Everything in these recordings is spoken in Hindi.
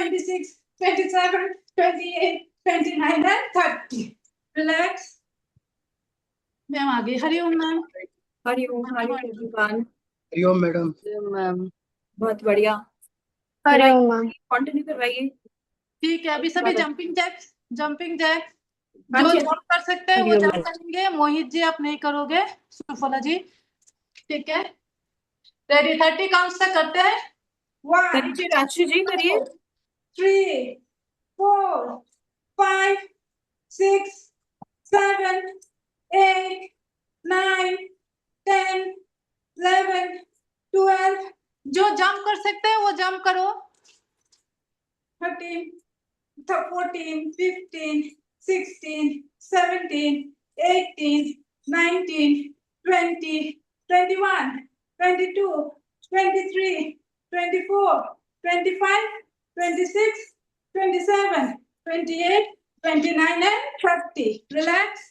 26, 27, 28, 29 and 30. Relax. मैम आगे। Hariom ma'am. Hariom everyone. Hariom madam. Ma'am बहुत बढ़िया। हरिओम मैम। कंटिन्यू करवाइए। ठीक है, अभी सभी जंपिंग जैक्स हाँ जो जी। जंप कर सकते हैं वो हरिओम जंप मैम। करेंगे। मोहित जी आप नहीं करोगे, सुफला जी। ठीक है, रेडी? 30 काउंट्स तक करते हैं। 1, करिए राशि जी, करिए। 3, 4, 5, 6, 7, 8, 9, 10, 11, 12। जो जंप कर सकते हैं वो जंप करो। 13, 14, 15, 16, 17, 18, 19, 20, 21, 22, 23, 24, 25, 26, 27, 28, 29 and 30. Relax.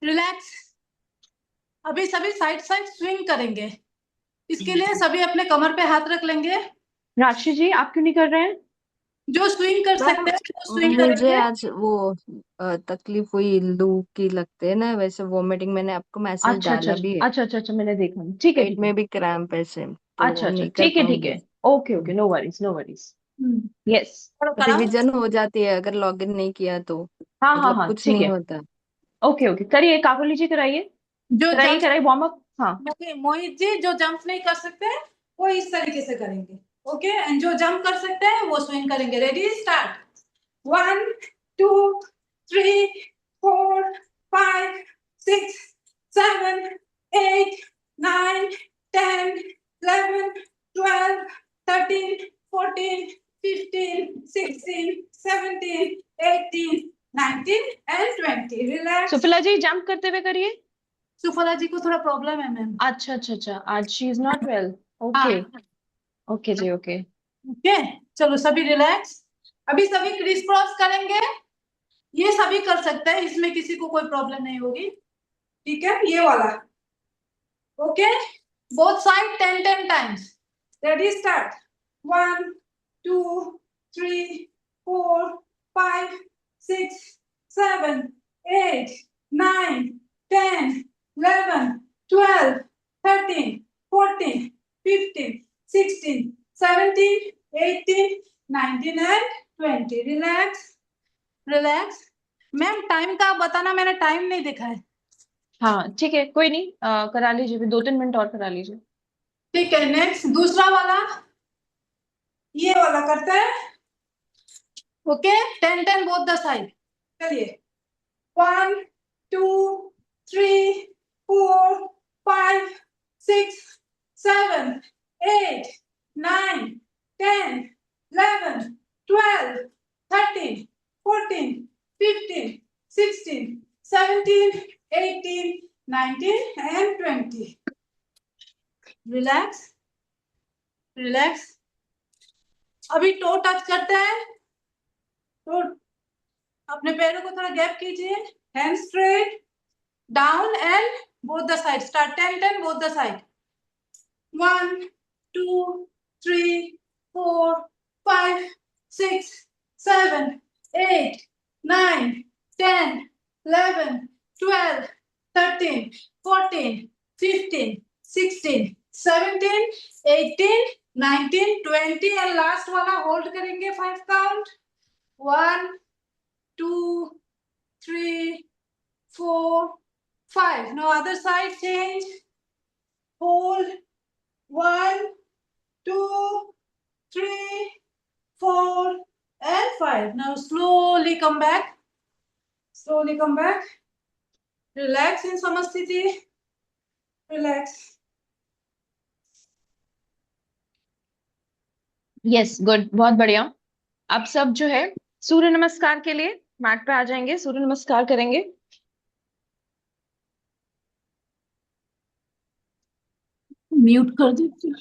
रिलैक्स। अभी सभी साइड स्विंग करेंगे। इसके लिए सभी अपने कमर पे हाथ रख लेंगे। राशि जी आप क्यों नहीं कर रहे हैं? जो स्विंग कर सकते हैं वो स्विंग मुझे करेंगे। आज वो तकलीफ हुई, लू की लगते है ना, वैसे वोमिटिंग। मैंने आपको मैसेज डाला भी है। अच्छा मैंने देखा नहीं। ठीक है पेट ठीक में है। भी क्रैम्प ऐसे, तो नहीं कर ठीक है ठीक पाऊंगी। है। Okay no worries no worries. Yes. Revision हो जाती है अगर लॉगिन नहीं किया तो, मतलब हाँ कुछ ठीक नहीं है। होता। ओके करिए, काकुली जी कराइए। जो जंप कराइए वार्म अप। हाँ मोहित जी जो जंप नहीं कर सकते हैं वो इस तरीके से करेंगे। ओके, एंड जो जंप कर सकते हैं वो स्विंग करेंगे। Ready start. 1, 2, 3, 4, 5, 6, 7, 8, 9, 10, 11, 12, 13, 14, 15, 16, 17, 18, 19 and 20. Relax. Suphala ji jump करते हुए करिए। सुफला जी को थोड़ा प्रॉब्लम है मैम। अच्छा आज she is not well. Okay okay जी ओके। ओके, चलो सभी रिलैक्स। अभी सभी क्रिस क्रॉस करेंगे। ये सभी कर सकते हैं, इसमें किसी को कोई प्रॉब्लम नहीं होगी। ठीक है, ये वाला। Okay, both side 10 times. Ready start. 1, 2, 3, 4, 5, 6, 7, 8, 9, 10, 11, 12, 13, 14, 15, 16, 17, 18, 19 and 20. Relax. Ma'am time का बताना, मैंने टाइम नहीं देखा है। हाँ ठीक है कोई नहीं, करा लीजिए, 2-3 मिनट और करा लीजिए। ठीक है, नेक्स्ट दूसरा वाला, ये वाला करते हैं। Okay, 10 both the side. चलिए, 1, 2, 3, 4, 5, 6, 7, 8, 9, 10, 11, 12, 13, 14, 15, 16, 17, 18, 19 and 20. रिलैक्स। अभी टो टच करते हैं। तो अपने पैरों को थोड़ा गैप कीजिए। Hand straight down and both the side. Start. 10 both the side. 1, 2, 3, 4, 5, 6, 7, 8, 9, 10, 11, 12, 13, 14, 15, 16, 17, 18, 19, 20 and last वाला होल्ड करेंगे 5 count. 1, 2, 3, 4, 5. Now other side change. Hold. 1, 2, 3, 4 and 5. Now slowly come back. Relax in Samasthiti. Relax. Yes good, बहुत बढ़िया। अब सब जो है सूर्य नमस्कार के लिए मैट पे आ जाएंगे, सूर्य नमस्कार करेंगे। म्यूट कर दीजिए।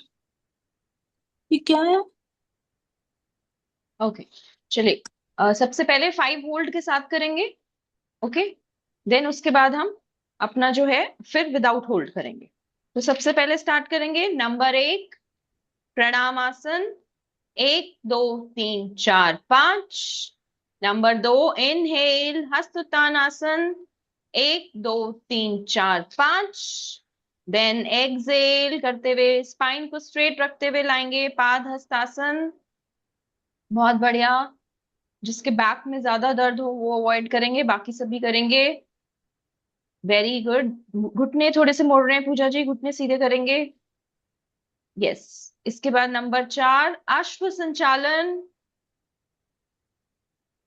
ये क्या है? ओके चलिए, सबसे पहले 5 होल्ड के साथ करेंगे। ओके, देन उसके बाद हम अपना जो है फिर विदाउट होल्ड करेंगे। तो सबसे पहले स्टार्ट करेंगे नंबर 1 प्रणाम आसन। एक दो तीन चार पांच। नंबर 2, इनहेल हस्त उत्तान आसन। एक दो तीन चार पांच। देन एक्सेल करते हुए स्पाइन को स्ट्रेट रखते हुए लाएंगे पाद हस्तासन। बहुत बढ़िया। जिसके बैक में ज्यादा दर्द हो वो अवॉइड करेंगे, बाकी सभी करेंगे। Very good. घुटने थोड़े से मोड़ रहे हैं पूजा जी, घुटने सीधे करेंगे। यस। इसके बाद नंबर 4, अश्व संचालन।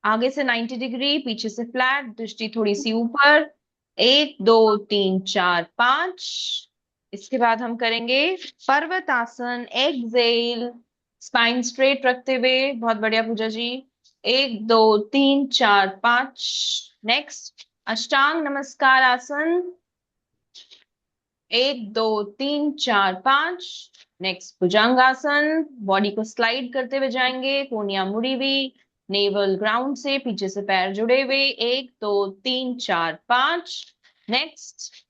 आगे से 90 डिग्री, पीछे से फ्लैट, दृष्टि थोड़ी सी ऊपर। एक दो तीन चार पांच। इसके बाद हम करेंगे पर्वतासन, एक्सेल स्पाइन स्ट्रेट रखते हुए। बहुत बढ़िया पूजा जी। एक दो तीन चार पांच। नेक्स्ट अष्टांग नमस्कार आसन। एक दो तीन चार पांच। नेक्स्ट भुजंगासन, बॉडी को स्लाइड करते हुए जाएंगे, कोहनियां मुड़ी हुई, नेवल ग्राउंड से, पीछे से पैर जुड़े हुए। एक दो तीन चार पांच। नेक्स्ट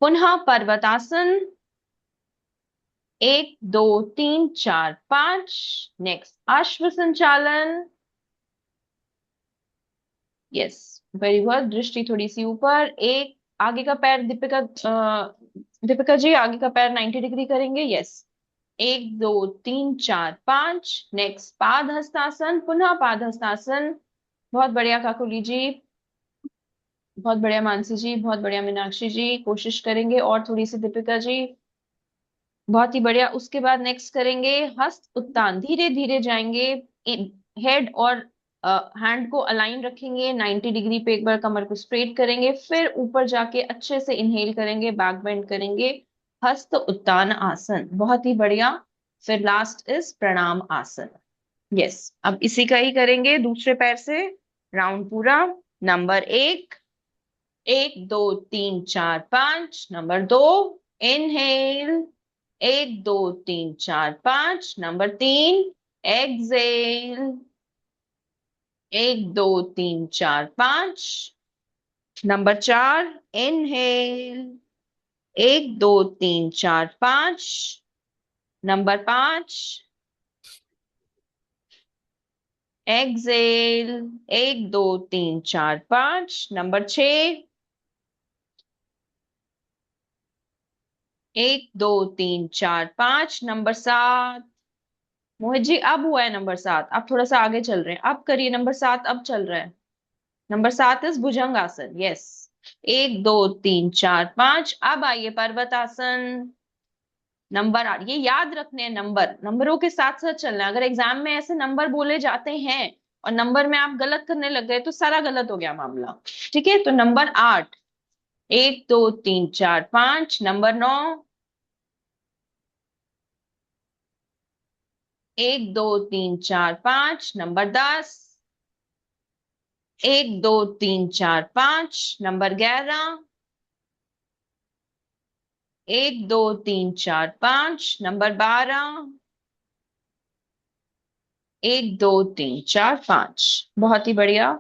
पुनः पर्वतासन। एक दो तीन चार पांच। नेक्स्ट अश्व संचालन। Yes, very good. दृष्टि थोड़ी सी ऊपर। एक आगे का पैर दीपिका, दीपिका जी आगे का पैर 90 डिग्री करेंगे। यस। एक दो तीन चार पांच। नेक्स्ट पाद हस्तासन, पुनः पाद हस्तासन। बहुत बढ़िया काकुली जी, बहुत बढ़िया मानसी जी, बहुत बढ़िया मीनाक्षी जी। कोशिश करेंगे और थोड़ी सी दीपिका जी। बहुत ही बढ़िया। उसके बाद नेक्स्ट करेंगे हस्त उत्तान, धीरे धीरे जाएंगे। हेड और हैंड को अलाइन रखेंगे 90 डिग्री पे, एक बार कमर को स्ट्रेट करेंगे, फिर ऊपर जाके अच्छे से इनहेल करेंगे, बैक बेंड करेंगे। हस्त उत्तान आसन, बहुत ही बढ़िया। फिर लास्ट इज प्रणाम आसन। यस। अब इसी का ही करेंगे दूसरे पैर से राउंड पूरा। नंबर 1, एक दो तीन चार पांच। Number 2, inhale. एक दो तीन चार पांच। Number 3, exhale. एक दो तीन चार पांच। Number 4, inhale. एक दो तीन चार पांच। Number 5, exhale. एक दो तीन चार पांच। नंबर 6, एक दो तीन चार पांच। नंबर 7, मोहित जी अब हुआ है नंबर 7, अब थोड़ा सा आगे चल रहे हैं, अब करिए नंबर 7, अब चल रहा है। नंबर 7 इज भुजंग आसन। यस। एक दो तीन चार पांच। अब आइए पर्वतासन। नंबर 8, ये याद रखने हैं, नंबर नंबरों के साथ साथ चलना है। अगर एग्जाम में ऐसे नंबर बोले जाते हैं और नंबर में आप गलत करने लग गए तो सारा गलत हो गया मामला। ठीक है, तो नंबर 8, एक दो तीन चार पांच। नंबर 9, एक दो तीन चार पांच। नंबर 10, एक दो तीन चार पांच। नंबर 11, एक दो तीन चार पांच। नंबर 12, एक दो तीन चार पांच। बहुत ही बढ़िया।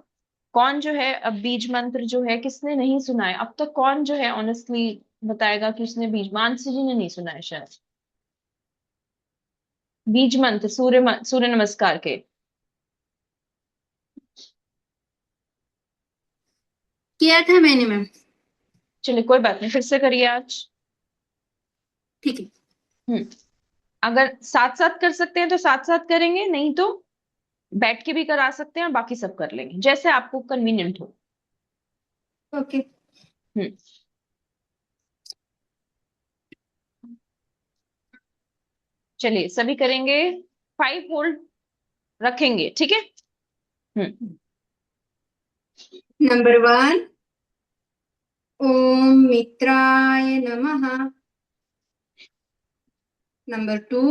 कौन जो है अब बीज मंत्र जो है किसने नहीं सुना है अब तक? कौन जो है ऑनेस्टली बताएगा कि उसने बीज, मानसी जी ने नहीं सुना है शायद बीज मंत्र, सूर्य नमस्कार के। किया था मैंने मैम। चलिए कोई बात नहीं, फिर से करिए आज। ठीक है। हम्म। अगर साथ साथ कर सकते हैं तो साथ साथ करेंगे, नहीं तो बैठ के भी करा सकते हैं, बाकी सब कर लेंगे जैसे आपको कन्वीनियंट हो। ओके। हम्म। चलिए सभी करेंगे, 5 होल्ड रखेंगे, ठीक है। हम्म। नंबर 1, ओम मित्राय नमः। नंबर 2,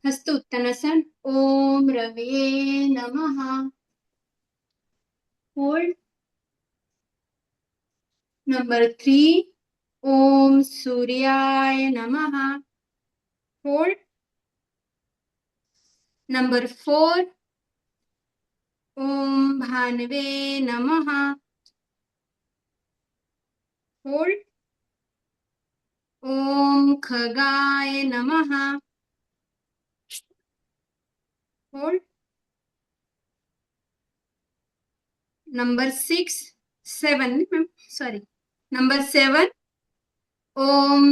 हस्त उत्तानासन, ओम रवे नमः। होल्ड। नंबर 3, ओम सूर्याय नमः। होल्ड। नंबर 4, ओम भानवे नमः। होल्ड। ओम खगाय नमः। Hold. Number 6 7 ma'am, sorry, number 7 ओम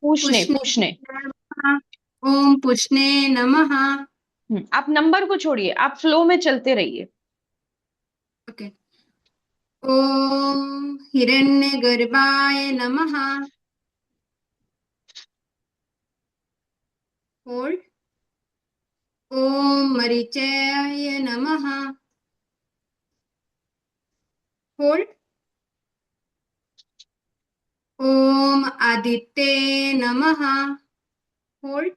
पूछने पुष्णे पूछने। नमः। ओम पुष्णे नमः। आप नंबर को छोड़िए, आप फ्लो में चलते रहिए। ओके। ओम हिरण्यगर्भाय नमः। होल्ड। ओम मरीचाय नमः। होल्ड। ओम आदित्य नमः। होल्ड।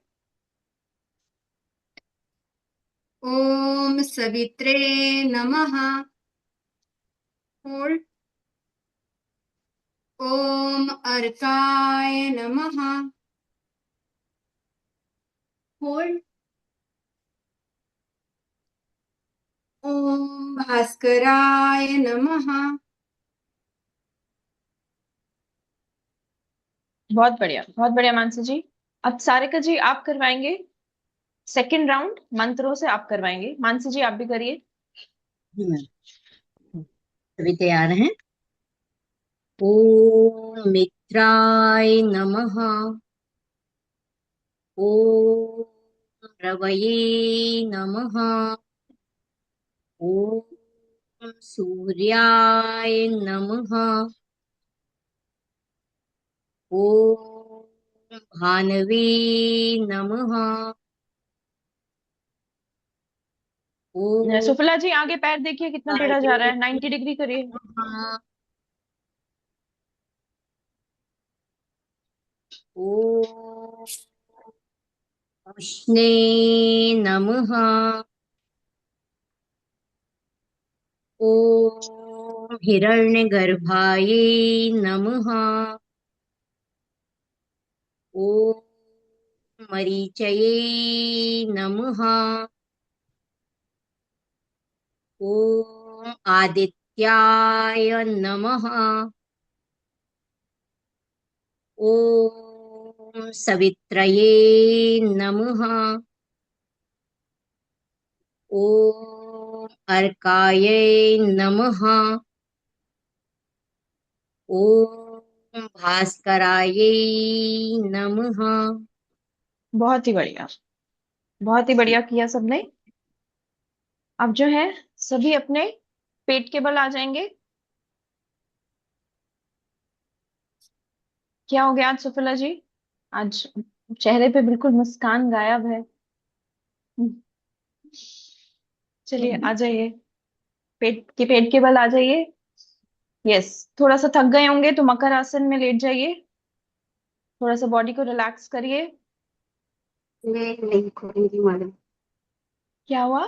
ओम सवित्रे नमः। होल्ड। ओम अर्काय नमः। होल्ड। ओम भास्कराय नमः। बहुत बढ़िया मानसी जी। अब सारिका जी आप करवाएंगे सेकंड राउंड, मंत्रों से आप करवाएंगे। मानसी जी आप भी करिए। जी मैम, सभी तैयार हैं। ओम मित्राय नमः। ओम रवये नमः। ओम सूर्याय नमः। ओम भानवे नमः। ओम सुफला जी आगे पैर देखिए कितना टेढ़ा जा रहा है, 90 डिग्री करिए। नमः। ओम कृष्णे नमः। ओम हिरण्यगर्भाय नमः। ओम मरीचये नमः। ओम आदित्याय नमः। ओम सवित्रये नमः। ओम अर्काय नमः। ओम भास्कराय नमः। बहुत ही बढ़िया, बहुत ही बढ़िया किया सबने। अब जो है सभी अपने पेट के बल आ जाएंगे। क्या हो गया आज सुफला जी? आज चेहरे पे बिल्कुल मुस्कान गायब है। चलिए आ जाइए, पेट के बल आ जाइए। यस, थोड़ा सा थक गए होंगे तो मकर आसन में लेट जाइए। थोड़ा सा बॉडी को रिलैक्स करिए। मैं नहीं करूंगी मैडम। क्या हुआ?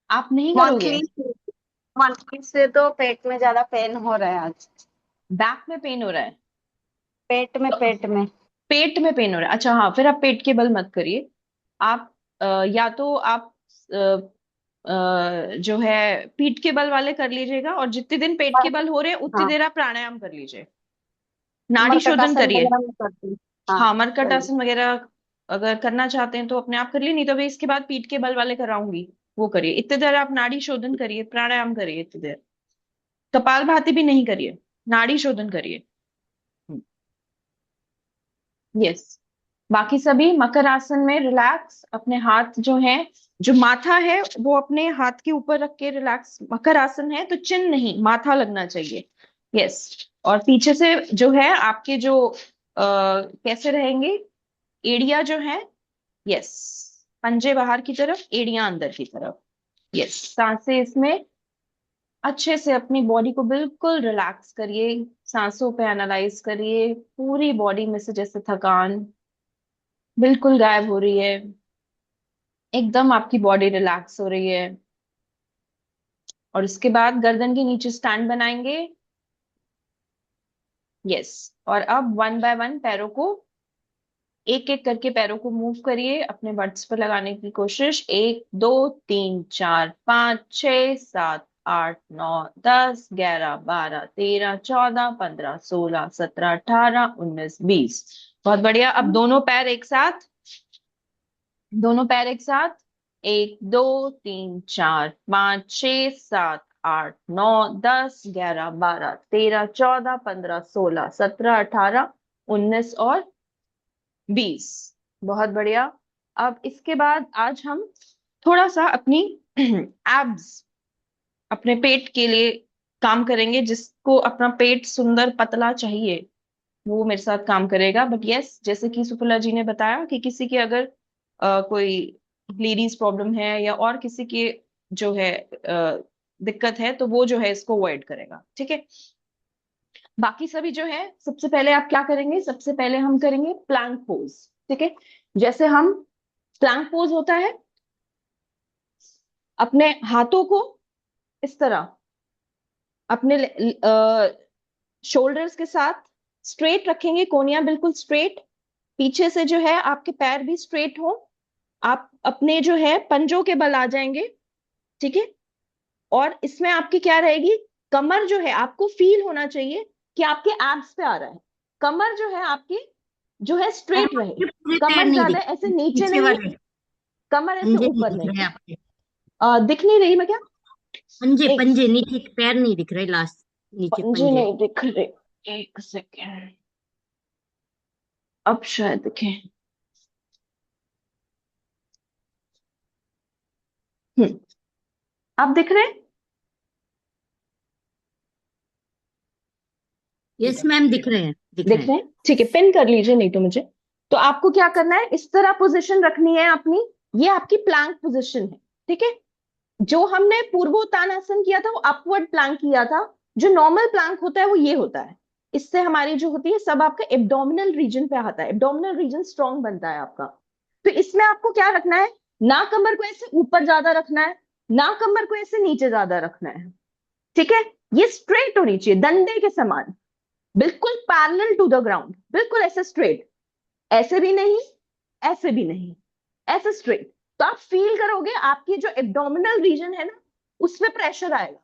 आप नहीं करोगे? मंथली मंथली से तो पेट में ज्यादा पेन हो रहा है आज। बैक में पेन हो रहा है? पेट में। पेट में पेन हो रहा है, अच्छा हाँ, फिर आप पेट के बल मत करिए। आप या तो आप जो है पीठ के बल वाले कर लीजिएगा, और जितने दिन पेट के बल हो रहे हैं उतनी हाँ, देर आप प्राणायाम कर लीजिए, नाड़ी शोधन मरकटासन करिए। वगैरह में करती हूँ। हाँ, हाँ, मरकट सही। आसन वगैरह अगर करना चाहते हैं तो अपने आप कर लिए, नहीं तो अभी इसके बाद पीठ के बल वाले कराऊंगी, वो करिए। इतने देर आप नाड़ी शोधन करिए, प्राणायाम करिए इतनी देर। कपाल भाती भी नहीं करिए, नाड़ी शोधन करिए। यस। बाकी सभी मकर आसन में रिलैक्स, अपने हाथ जो है, जो माथा है वो अपने हाथ के ऊपर रख के रिलैक्स। मकर आसन है तो चिन नहीं, माथा लगना चाहिए। यस। और पीछे से जो है आपके जो कैसे रहेंगे, एड़िया जो है, यस, पंजे बाहर की तरफ, एड़ियां अंदर की तरफ। यस, सांसें इसमें अच्छे से अपनी बॉडी को बिल्कुल रिलैक्स करिए। सांसों पे एनालाइज करिए, पूरी बॉडी में से जैसे थकान बिल्कुल गायब हो रही है, एकदम आपकी बॉडी रिलैक्स हो रही है। और उसके बाद गर्दन के नीचे स्टैंड बनाएंगे। यस। और अब वन बाय वन पैरों को, एक एक करके पैरों को मूव करिए, अपने बट्स पर लगाने की कोशिश। 1 2 3 4 5 6 7 8 9 10 11 12 13 14 15 16 17 18 19 20। बहुत बढ़िया। अब दोनों पैर एक साथ, दोनों पैर एक साथ, 1 2 3 4 5 6 7 8 9 10 11 12 13 14 15 16 17 18 19 और 20। बहुत बढ़िया। अब इसके बाद आज हम थोड़ा सा अपनी एब्स, अपने पेट के लिए काम करेंगे। जिसको अपना पेट सुंदर पतला चाहिए वो मेरे साथ काम करेगा। बट यस, जैसे कि सुफला जी ने बताया कि किसी के अगर कोई लेडीज प्रॉब्लम है या और किसी के जो है दिक्कत है, तो वो जो है इसको अवॉइड करेगा। ठीक है, बाकी सभी जो है, सबसे पहले आप क्या करेंगे, सबसे पहले हम करेंगे प्लैंक पोज। ठीक है, जैसे हम प्लैंक पोज होता है, अपने हाथों को इस तरह अपने शोल्डर्स के साथ स्ट्रेट रखेंगे, कोनियां बिल्कुल स्ट्रेट। पीछे से जो है आपके पैर भी स्ट्रेट हो, आप अपने जो है पंजों के बल आ जाएंगे। ठीक है, और इसमें आपकी क्या रहेगी, कमर जो है आपको फील होना चाहिए कि आपके एब्स पे आ रहा है। कमर जो है आपकी जो है स्ट्रेट रहे, आपके पूरे पैर कमर नहीं ज्यादा दिख ऐसे नीचे पीछे नहीं, वाले कमर ऐसे पंजे नहीं ऊपर दिख नहीं। रहे आपके। दिख नहीं रही मैं क्या? पंजे एक पंजे नीचे पैर नहीं दिख रहे, लास्ट नीचे पंजे पंजे। नहीं दिख रहे, एक सेकेंड, अब शायद दिखे। हम्म, अब दिख रहे? यस मैम, दिख रहे हैं, दिख रहे दिख हैं। रहे हैं, ठीक है, पिन कर लीजिए नहीं तो मुझे। तो आपको क्या करना है, इस तरह पोजीशन रखनी है अपनी। ये आपकी प्लैंक पोजीशन है। ठीक है, जो हमने पूर्वोत्तानासन किया था वो अपवर्ड प्लैंक किया था। जो नॉर्मल प्लैंक होता है वो ये होता है। इससे हमारी जो होती है सब आपका एब्डोमिनल रीजन पे आता है, एब्डोमिनल रीजन स्ट्रांग बनता है आपका। तो इसमें आपको क्या रखना है, ना कमर को ऐसे ऊपर ज्यादा रखना है, ना कमर को ऐसे नीचे ज्यादा रखना है। ठीक है, ये स्ट्रेट होनी चाहिए डंडे के समान, बिल्कुल पैरेलल टू द ग्राउंड, बिल्कुल ऐसे स्ट्रेट, ऐसे भी नहीं, ऐसे भी नहीं, ऐसे स्ट्रेट। तो आप फील करोगे आपकी जो एब्डोमिनल रीजन है ना, उसमें प्रेशर आएगा।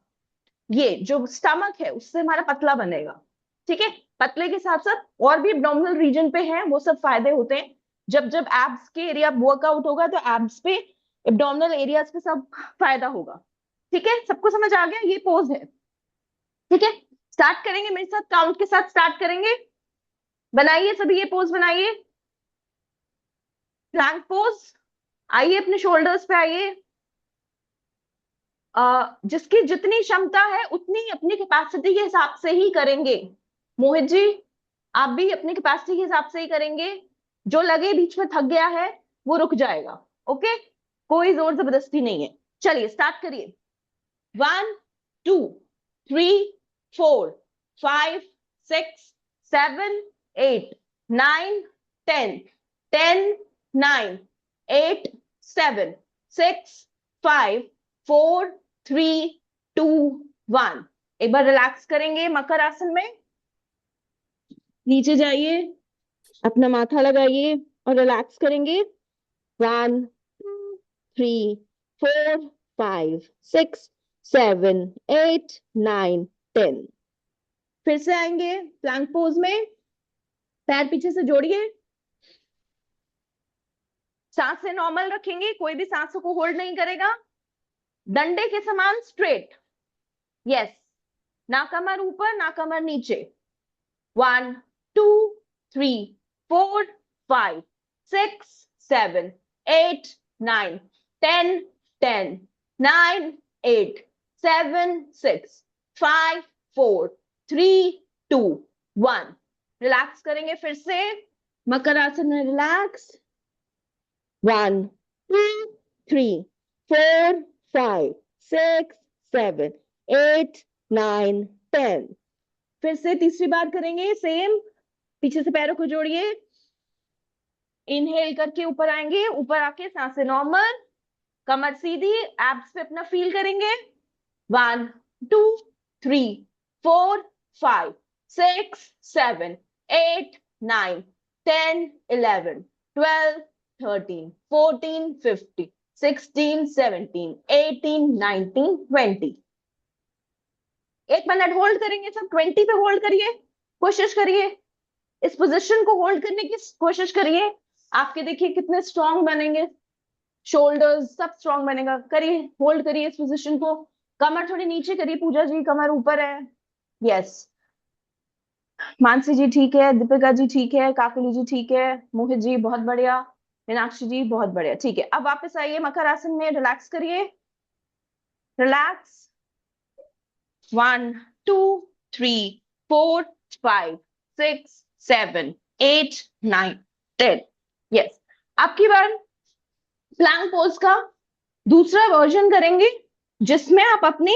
ये जो स्टमक है उससे हमारा पतला बनेगा। ठीक है, पतले के साथ साथ और भी एब्डोमिनल रीजन पे है वो सब फायदे होते हैं। जब जब एब्स के एरिया वर्कआउट होगा तो एब्स पे, एब्डोमिनल एरियाज पे सब फायदा होगा। ठीक है, सबको समझ आ गया, ये पोज है। ठीक है, स्टार्ट करेंगे मेरे साथ, काउंट के साथ स्टार्ट करेंगे। बनाइए सभी, ये पोज बनाइए, प्लैंक पोज। आइए अपने शोल्डर्स पे आइए। जिसकी जितनी क्षमता है उतनी अपनी कैपेसिटी के हिसाब से ही करेंगे। मोहित जी, आप भी अपनी कैपेसिटी के हिसाब से ही करेंगे। जो लगे बीच में थक गया है वो रुक जाएगा। ओके, कोई जोर जबरदस्ती नहीं है। चलिए स्टार्ट करिए। 1 2 3 4 5 6 7 8 9 10 10 9 8 7 6 5 4 3 2 1। एक बार रिलैक्स करेंगे मकर आसन में। नीचे जाइए, अपना माथा लगाइए और रिलैक्स करेंगे। 1 2 3 4 5 6 7 8 9 10। फिर से आएंगे प्लैंक पोज में, पैर पीछे से जोड़िए, सांसें नॉर्मल रखेंगे, कोई भी सांसों को होल्ड नहीं करेगा, डंडे के समान स्ट्रेट। यस, ना कमर ऊपर ना कमर नीचे। 1 2 3 4 5 6 7 8 9 10 10 9 8 7 6 5 4 3 2 1। रिलैक्स करेंगे फिर से मकर आसन में, रिलैक्स। 1 2 3 4 5 6 7 8 9 10। फिर से तीसरी बार करेंगे सेम, पीछे से पैरों को जोड़िए, इनहेल करके ऊपर आएंगे, ऊपर आके सांसें नॉर्मल, कमर सीधी, एब्स पे अपना फील करेंगे। 1 2 3 4 5 6 7 8 9 10 11 12 13 14 15 16 17 18 19 20। 1 मिनट होल्ड करेंगे सब, 20 पे होल्ड करिए, कोशिश करिए इस पोजीशन को होल्ड करने की कोशिश करिए। आपके देखिए कितने स्ट्रांग बनेंगे, शोल्डर्स सब स्ट्रांग बनेगा। करिए, होल्ड करिए इस पोजीशन को। कमर थोड़ी नीचे करिए पूजा जी, कमर ऊपर है। यस, मानसी जी ठीक है, दीपिका जी ठीक है, काकुली जी ठीक है, मोहित जी बहुत बढ़िया, मीनाक्षी जी बहुत बढ़िया। ठीक है, अब वापस आइए मकर आसन में, रिलैक्स करिए, रिलैक्स। 1 2 3 4 5 6 7 8 9 10। यस, आपकी बार प्लैंक पोज का दूसरा वर्जन करेंगे, जिसमें आप अपनी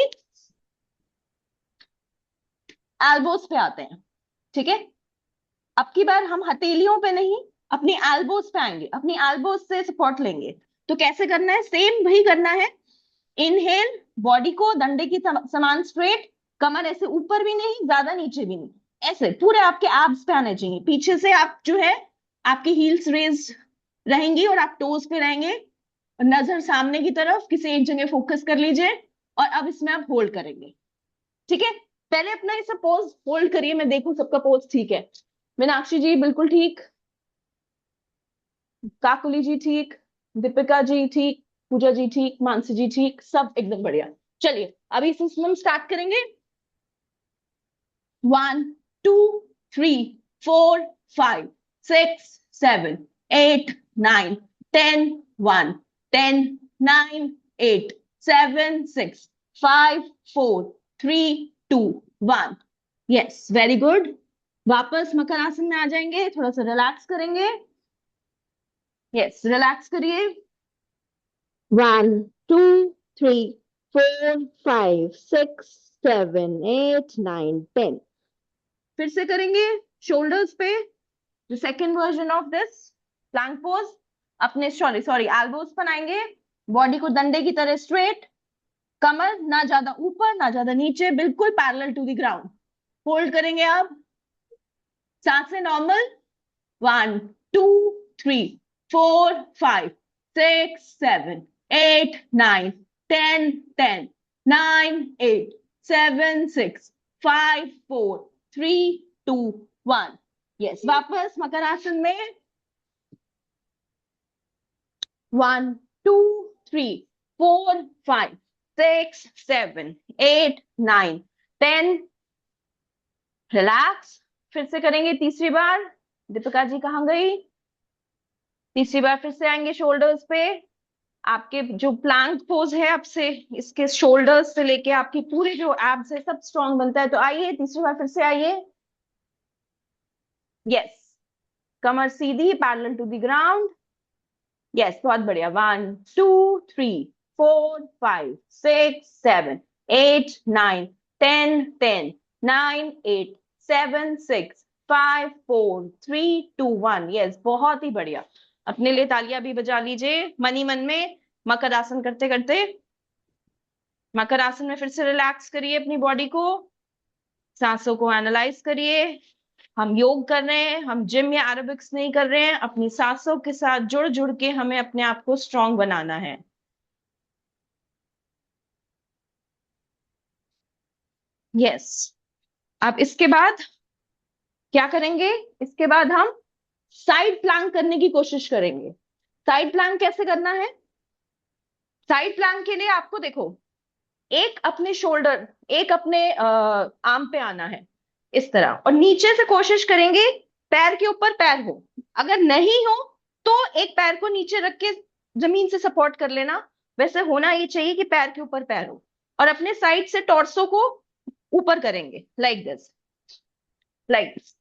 एल्बोज पे आते हैं। ठीक है, अब की बार हम हथेलियों पे नहीं, अपनी एल्बोज पे आएंगे, अपनी एल्बोज से सपोर्ट लेंगे। तो कैसे करना है, सेम वही करना है। इनहेल, बॉडी को डंडे की समान स्ट्रेट, कमर ऐसे ऊपर भी नहीं, ज्यादा नीचे भी नहीं, ऐसे पूरे आपके एब्स पे आने चाहिए। पीछे से आप जो है, आपकी हील्स रेज रहेंगी और आप टोज पे रहेंगे, नजर सामने की तरफ किसी एक जगह फोकस कर लीजिए। और अब इसमें आप होल्ड करेंगे। ठीक है, पहले अपना इसे पोज होल्ड करिए, मैं देखूं सबका पोज ठीक है। मीनाक्षी जी बिल्कुल ठीक, काकुली जी ठीक, दीपिका जी ठीक, पूजा जी ठीक, मानसी जी ठीक, सब एकदम बढ़िया। चलिए अभी सिस्टम स्टार्ट करेंगे। 1 2 3 4 5 6 7 8 9 10 1 10 9 8 7 6 5 4 3 2 1। Yes, very good. वापस मकर आसन में आ जाएंगे, थोड़ा सा रिलैक्स करेंगे। यस, रिलैक्स करिए। 1 2 3 4 5 6 7 8 9 10। फिर से करेंगे शोल्डर्स पे, the second version of this plank pose. अपने सॉरी सॉरी एल्बोज बनाएंगे, बॉडी को डंडे की तरह स्ट्रेट, कमर ना ज्यादा ऊपर ना ज्यादा नीचे, बिल्कुल parallel to the ground. Hold करेंगे अब, सांसें नॉर्मल। 1 2 3 4 5 6 7 8 9 10 10 9 8 7 6 5 4 3 2 1। यस, वापस मकर आसन में। 1 2 3 4 5 6 7 8 9 10। रिलैक्स। फिर से करेंगे तीसरी बार। दीपिका जी कहाँ गई? तीसरी बार फिर से आएंगे शोल्डर्स पे। आपके जो प्लैंक पोज है, आपसे इसके शोल्डर्स से लेके आपकी पूरे जो एब्स है सब स्ट्रांग बनता है। तो आइए तीसरी बार फिर से आइए। यस, कमर सीधी, parallel to the ground. Yes, बहुत बढ़िया। 1 2 3 4 5 6 7 8 9 10 10 9 8 7 6 5 4 3 2 1। यस, बहुत ही बढ़िया। अपने लिए तालियां भी बजा लीजिए मनी मन में, मकर आसन करते करते। मकर आसन में फिर से रिलैक्स करिए अपनी बॉडी को, सांसों को एनालाइज करिए। हम योग कर रहे हैं, हम जिम या एरोबिक्स नहीं कर रहे हैं। अपनी सांसों के साथ जुड़ जुड़ के हमें अपने आप को स्ट्रांग बनाना है। यस, अब इसके बाद क्या करेंगे? इसके बाद हम साइड प्लैंक करने की कोशिश करेंगे। साइड प्लैंक कैसे करना है? साइड प्लैंक के लिए आपको देखो, एक अपने शोल्डर, एक अपने आर्म पे आना है इस तरह, और नीचे से कोशिश करेंगे पैर के ऊपर पैर हो। अगर नहीं हो तो एक पैर को नीचे रख के जमीन से सपोर्ट कर लेना। वैसे होना ये चाहिए कि पैर के ऊपर पैर हो, और अपने साइड से टॉर्सो को ऊपर करेंगे, लाइक दिस, लाइक दिस।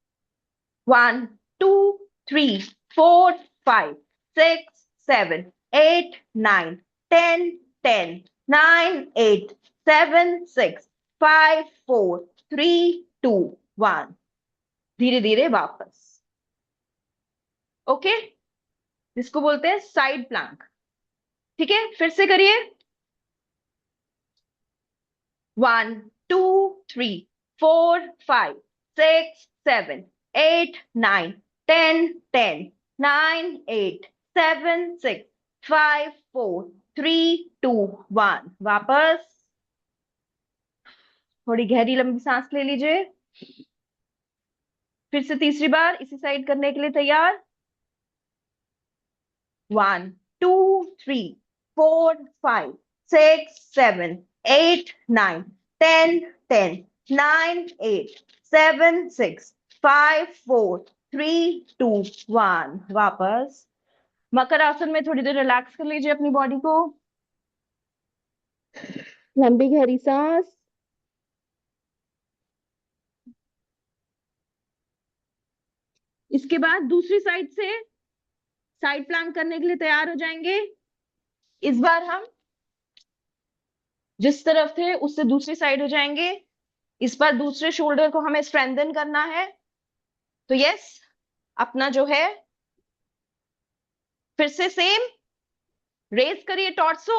1 2 3 4 5 6 7 8 9 10 10 9 8 7 6 5 4 3 2 1। धीरे धीरे वापस। ओके, जिसको बोलते हैं साइड प्लैंक। ठीक है, फिर से करिए। 1 2 3 4 5 6 7 8 9 10 10 9 8 7 6 5 4 3 2 1। वापस। थोड़ी गहरी लंबी सांस ले लीजिए। फिर से तीसरी बार इसी साइड करने के लिए तैयार। 1 2 3 4 5 6 7 8 9 10 10 9 8 7 6 5 4 3 2 1 वापस मकर आसन में थोड़ी देर रिलैक्स कर लीजिए अपनी बॉडी को। लंबी गहरी सांस। इसके बाद दूसरी साइड से साइड प्लांक करने के लिए तैयार हो जाएंगे। इस बार हम जिस तरफ थे उससे दूसरी साइड हो जाएंगे। इस बार दूसरे शोल्डर को हमें स्ट्रेंथन करना है। तो यस, अपना जो है फिर से सेम रेज करिए torso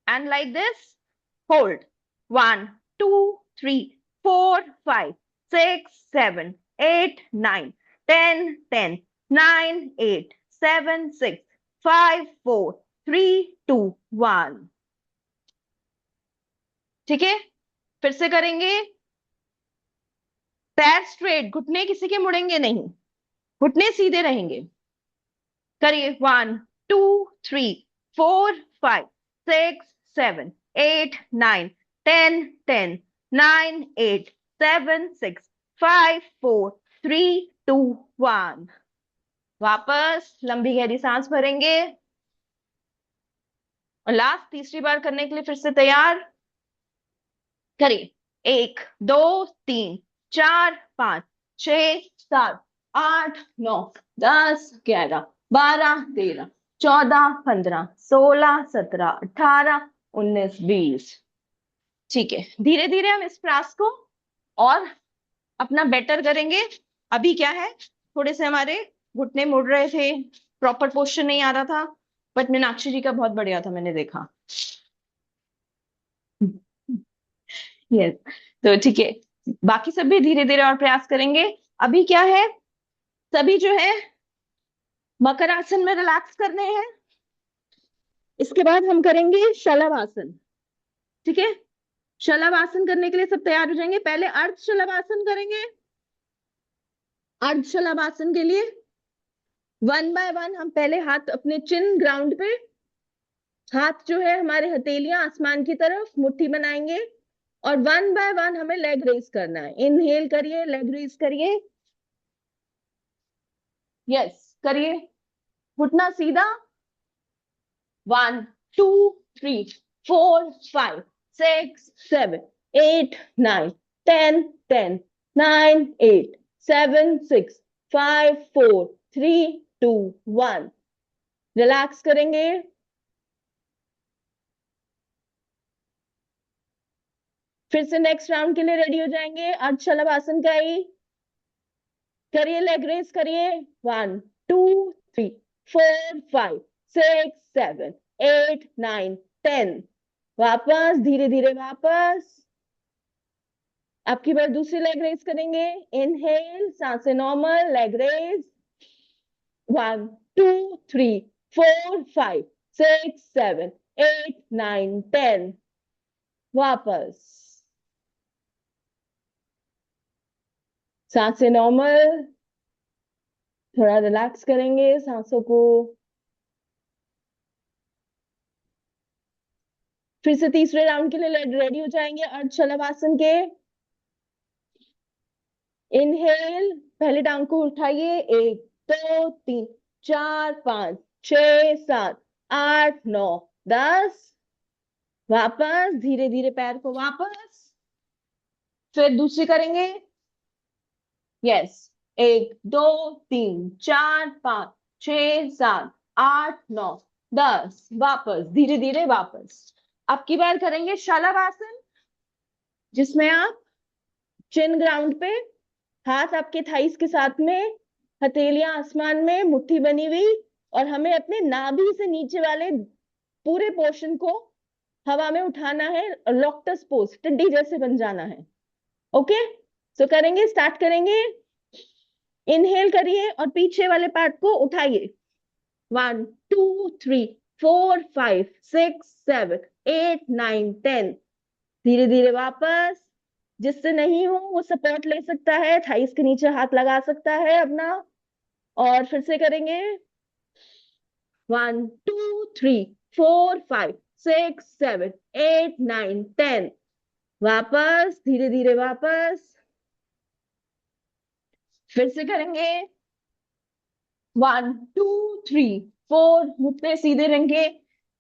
and like this hold 1 2 3 4 5 6 7 8 9 10 10 9 8 7 6 5 4 3 2 1। ठीक है, फिर से करेंगे। पैर स्ट्रेट, घुटने किसी के मुड़ेंगे नहीं, घुटने सीधे रहेंगे। करिए 1 2 3 4 5 6 7 8 9 10 10 9 8 7 6 5 4 3 2 1। वापस लंबी गहरी सांस भरेंगे और लास्ट तीसरी बार करने के लिए फिर से तैयार। करिए 1 2 3 4 5 6 7 8 9 10 11 12 13 14 15 16 17 18 19 20। ठीक है, धीरे धीरे हम इस प्रयास को और अपना बेटर करेंगे। अभी क्या है, थोड़े से हमारे घुटने मुड़ रहे थे, प्रॉपर पोस्चर नहीं आ रहा था, बट मीनाक्षी जी का बहुत बढ़िया था, मैंने देखा। यस, तो ठीक है, बाकी सब भी धीरे धीरे और प्रयास करेंगे। अभी क्या है, सभी जो है मकर आसन में रिलैक्स करने हैं। इसके बाद हम करेंगे शलभ आसन। ठीक है, शलभ आसन करने के लिए सब तैयार हो जाएंगे। पहले अर्ध शलभ आसन करेंगे। अर्ध शलभ आसन के लिए 1 बाय 1 हम पहले हाथ अपने चिन ग्राउंड पे, हाथ जो है हमारे हथेलियां आसमान की तरफ, मुट्ठी बनाएंगे और 1 बाय 1 हमें लेग रेज करना है। इनहेल करिए, लेग रेज करिए। यस, करिए, घुटना सीधा। 1 2 3 4 5 6 7 8 9 10 10 9 8 7 6 5 4 3 2 1। रिलैक्स करेंगे। फिर से नेक्स्ट राउंड के लिए रेडी हो जाएंगे। अर्ध शलभ आसन का ही करिए, लेग रेस करिए। 1 2 3 4 5 6 7 8 9 10। वापस धीरे धीरे वापस। आपकी बार दूसरी लेग रेस करेंगे। इनहेल, सांसें नॉर्मल, लेग रेस। 1 2 3 4 5 6 7 8 9 10। वापस सांसें नॉर्मल, थोड़ा रिलैक्स करेंगे सांसों को। फिर से तीसरे राउंड के लिए रेडी हो जाएंगे अर्ध शलभ आसन के। इनहेल, पहले टांग को उठाइए। 1 2 3 4 5 6 7 8 9 10। वापस धीरे धीरे पैर को वापस। फिर दूसरी करेंगे। यस, 1 2 3 4 5 6 7 8 9 10। वापस धीरे धीरे वापस। अब की बार करेंगे शलभ आसन, जिसमें आप चिन ग्राउंड पे, हाथ आपके थाइस के साथ में, हथेलियां आसमान में, मुट्ठी बनी हुई, और हमें अपने नाभि से नीचे वाले पूरे पोर्शन को हवा में उठाना है। लॉक्टस पोज, टिड्डी जैसे बन जाना है। ओके, सो करेंगे, स्टार्ट करेंगे। इनहेल करिए और पीछे वाले पार्ट को उठाइए। 1 2 3 4 5 6 7 8 9 10। धीरे धीरे वापस। जिससे नहीं हो वो सपोर्ट ले सकता है, थाइस के नीचे हाथ लगा सकता है अपना। और फिर से करेंगे। 1 2 3 4 5 6 7 8 9 10। वापस धीरे धीरे वापस, फिर से करेंगे 1 2 3 4, घुटने सीधे रहेंगे।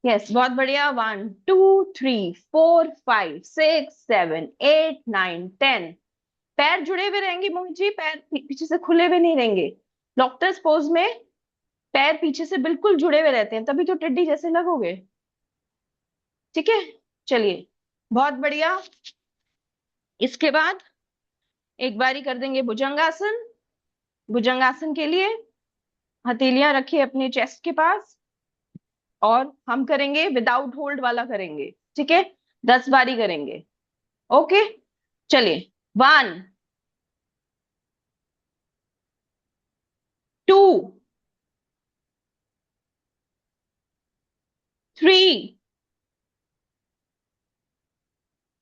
यस, बहुत बढ़िया। 1 2 3 4 5 6 7 8 9 10। पैर जुड़े हुए रहेंगे मोहित जी, पैर पीछे से खुले हुए नहीं रहेंगे। लॉक्टस पोज में पैर पीछे से बिल्कुल जुड़े हुए रहते हैं, तभी तो टेडी जैसे लगोगे। ठीक है, चलिए, बहुत बढ़िया। इसके बाद एक बारी कर देंगे भुजंगासन। भुजंगासन के लिए हथेलियां रखिए अपने चेस्ट के पास, और हम करेंगे विदाउट होल्ड वाला करेंगे। ठीक है, 10 बारी करेंगे। ओके, चलिए। 1 2 3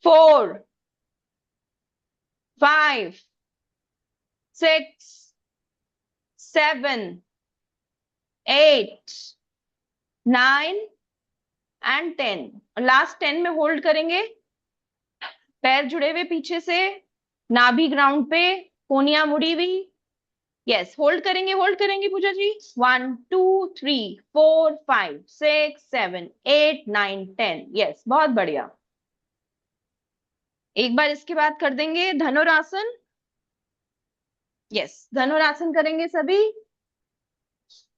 4 5 6 7 8 9 एंड 10। और लास्ट 10 में होल्ड करेंगे, पैर जुड़े हुए पीछे से, नाभि ग्राउंड पे, कोनिया मुड़ी हुई। यस, होल्ड करेंगे पूजा जी। 1 2 3 4 5 6 7 8 9 10। यस, बहुत बढ़िया। एक बार इसके बाद कर देंगे धनुरासन। यस, धनुरासन करेंगे सभी।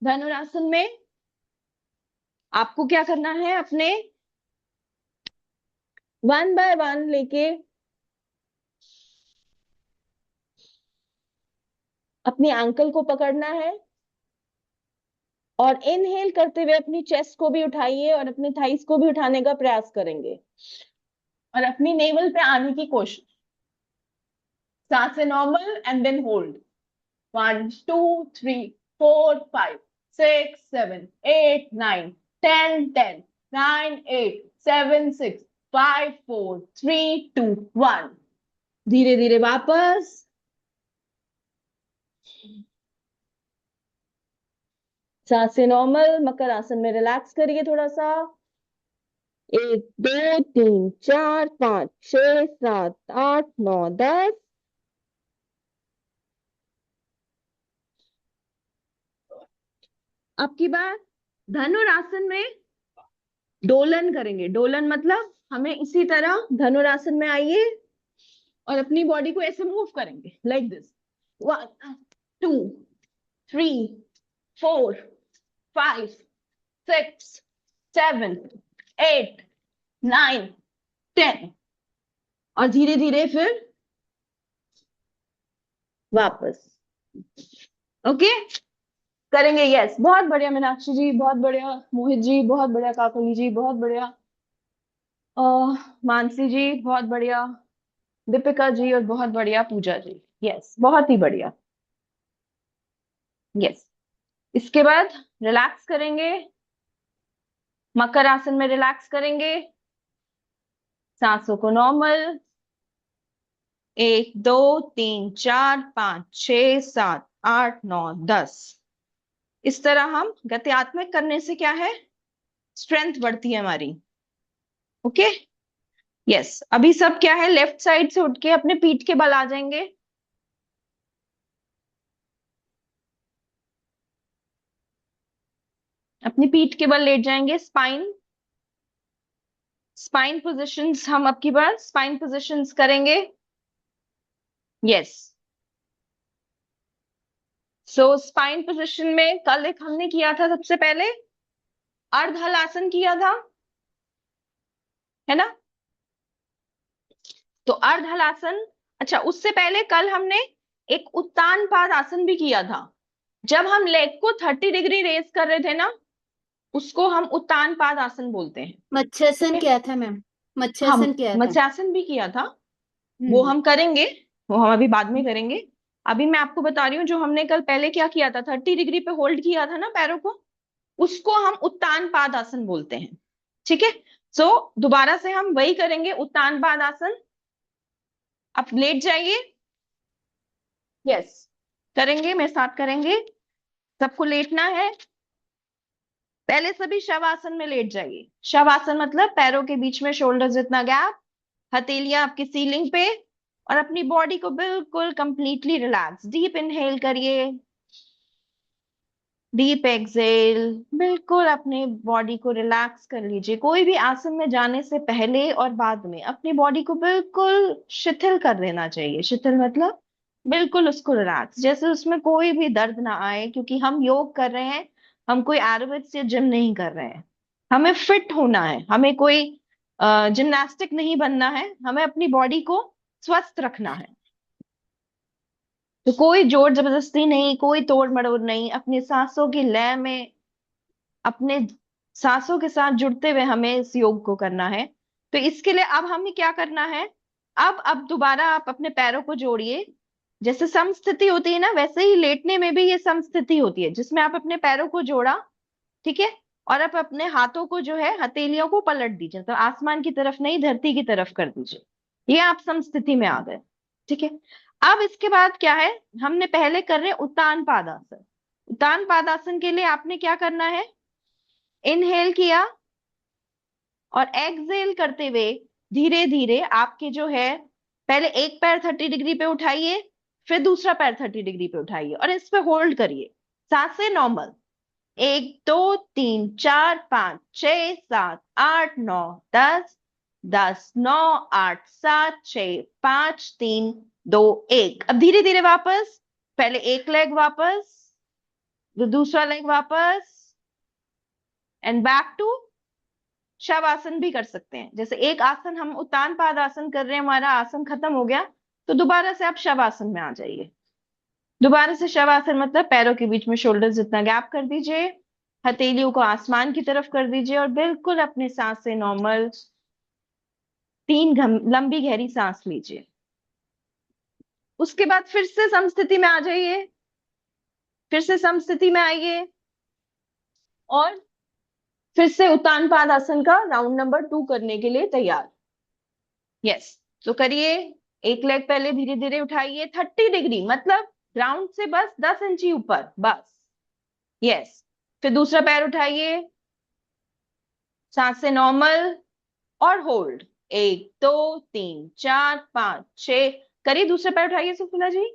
धनुरासन में आपको क्या करना है, अपने 1 बाय 1 लेके अपनी एंकल को पकड़ना है, और इनहेल करते हुए अपनी चेस्ट को भी उठाइए और अपनी थाइस को भी उठाने का प्रयास करेंगे, और अपनी नेवल पे आने की कोशिश। सांसें नॉर्मल एंड देन होल्ड। 1 2 3 4 5 6 7 8 9 10 10 9 8 7 6 5 4 3 2 1। धीरे धीरे वापस। सांसें नॉर्मल। मकर आसन में रिलैक्स करिए थोड़ा सा। 1 2 3 4 5 6 7 8 9 10। अब की बार धनुरासन में डोलन करेंगे। डोलन मतलब हमें इसी तरह धनुरासन में आइए और अपनी बॉडी को ऐसे मूव करेंगे, लाइक दिस। 1 2 3 4 5 6 7 8 9 10। और धीरे धीरे फिर वापस। ओके, करेंगे। यस, बहुत बढ़िया मीनाक्षी जी, बहुत बढ़िया मोहित जी, बहुत बढ़िया काकोली जी, बहुत बढ़िया मानसी जी, बहुत बढ़िया दीपिका जी, और बहुत बढ़िया पूजा जी। यस, बहुत ही बढ़िया। यस, इसके बाद रिलैक्स करेंगे। मकर आसन में रिलैक्स करेंगे, सांसों को नॉर्मल। 1 2 3 4 5 6 7 8 9 10। इस तरह हम गत्यात्मक करने से क्या है, स्ट्रेंथ बढ़ती है हमारी। Okay, yes. अभी सब क्या है, लेफ्ट साइड से उठ के अपने पीठ के बल आ जाएंगे। अपनी पीठ के बल लेट जाएंगे। स्पाइन पोजिशंस हम अब की बार स्पाइन पोजिशंस करेंगे। यस, सो स्पाइन पोजिशन में कल एक हमने किया था, सबसे पहले अर्ध हलासन किया था, है ना। तो अर्ध हलासन। अच्छा, उससे पहले कल हमने एक उत्तान पाद आसन भी किया था। जब हम लेग को 30 डिग्री रेज कर रहे थे ना, उसको हम उत्तान पाद आसन बोलते हैं। मत्स्यासन किया था मैम, मत्स्यासन किया था। मत्स्यासन भी किया था, वो हम करेंगे, वो हम अभी बाद में करेंगे। अभी मैं आपको बता रही हूँ, जो हमने कल पहले क्या किया था, 30 डिग्री पे होल्ड किया था ना पैरों को, उसको हम उत्तान पाद आसन बोलते हैं। ठीक है, सो दोबारा से हम वही करेंगे, उत्तान पाद आसन। आप लेट जाइए। यस, करेंगे, मेरे साथ करेंगे। सबको लेटना है। पहले सभी शवासन में लेट जाइए। शवासन मतलब पैरों के बीच में शोल्डर जितना गैप, हथेलियां आपकी सीलिंग पे, और अपनी बॉडी को बिल्कुल कंप्लीटली रिलैक्स। डीप इनहेल करिए, डीप एक्सेल, बिल्कुल अपने बॉडी को रिलैक्स कर लीजिए। कोई भी आसन में जाने से पहले और बाद में अपनी बॉडी को बिल्कुल शिथिल कर लेना चाहिए। शिथिल मतलब बिल्कुल उसको रिलैक्स, जैसे उसमें कोई भी दर्द ना आए, क्योंकि हम योग कर रहे हैं, हम कोई एरोबिक्स या जिम नहीं कर रहे हैं। हमें फिट होना है, हमें कोई जिम्नास्टिक नहीं बनना है, हमें अपनी बॉडी को स्वस्थ रखना है। तो कोई जोर जबरदस्ती नहीं, कोई तोड़ मड़ोड़ नहीं, अपनी सांसों की लय में, अपने सांसों के साथ जुड़ते हुए हमें इस योग को करना है। तो इसके लिए अब हमें क्या करना है, अब दोबारा आप अपने पैरों को जोड़िए। जैसे समस्थिति होती है ना, वैसे ही लेटने में भी ये समस्थिति होती है, जिसमें आप अपने पैरों को जोड़ा, ठीक है, और आप अपने हाथों को जो है हथेलियों को पलट दीजिए, तो आसमान की तरफ नहीं धरती की तरफ कर दीजिए। ये आप समस्थिति में आ गए, ठीक है। अब इसके बाद क्या है, हमने पहले कर रहे हैं उत्तान पादासन। उत्तान पादासन के लिए आपने क्या करना है, इनहेल किया और एक्सहेल करते हुए धीरे धीरे आपके जो है, पहले एक पैर 30 डिग्री पे उठाइए, फिर दूसरा पैर 30 डिग्री पे उठाइए और इस पे होल्ड करिए। सांसें नॉर्मल, 1 2 3 4 5 6 7 8 9 10, 10 9 8 7 6 5 3 2 1। अब धीरे धीरे वापस, पहले एक लेग वापस, फिर दूसरा लेग वापस, एंड बैक टू शवासन भी कर सकते हैं। जैसे एक आसन हम उत्तान पाद आसन कर रहे हैं, हमारा आसन खत्म हो गया, तो दोबारा से आप शवासन में आ जाइए। दोबारा से शवासन मतलब पैरों के बीच में शोल्डर जितना गैप कर दीजिए, हथेलियों को आसमान की तरफ कर दीजिए और बिल्कुल अपने सांस से नॉर्मल 3 लंबी गहरी सांस लीजिए। उसके बाद फिर से समस्थिति में आ जाइए, फिर से समस्थिति में आइए और फिर से उत्तान पाद आसन का राउंड नंबर 2 करने के लिए तैयार। यस, तो करिए। एक लेग पहले धीरे धीरे उठाइए, 30 डिग्री मतलब ग्राउंड से बस 10 इंची ऊपर, बस। यस, फिर दूसरा पैर उठाइए, सांस से नॉर्मल और होल्ड। 1 2 3 4 5 6, करिए। दूसरा पैर उठाइए सुफिला जी।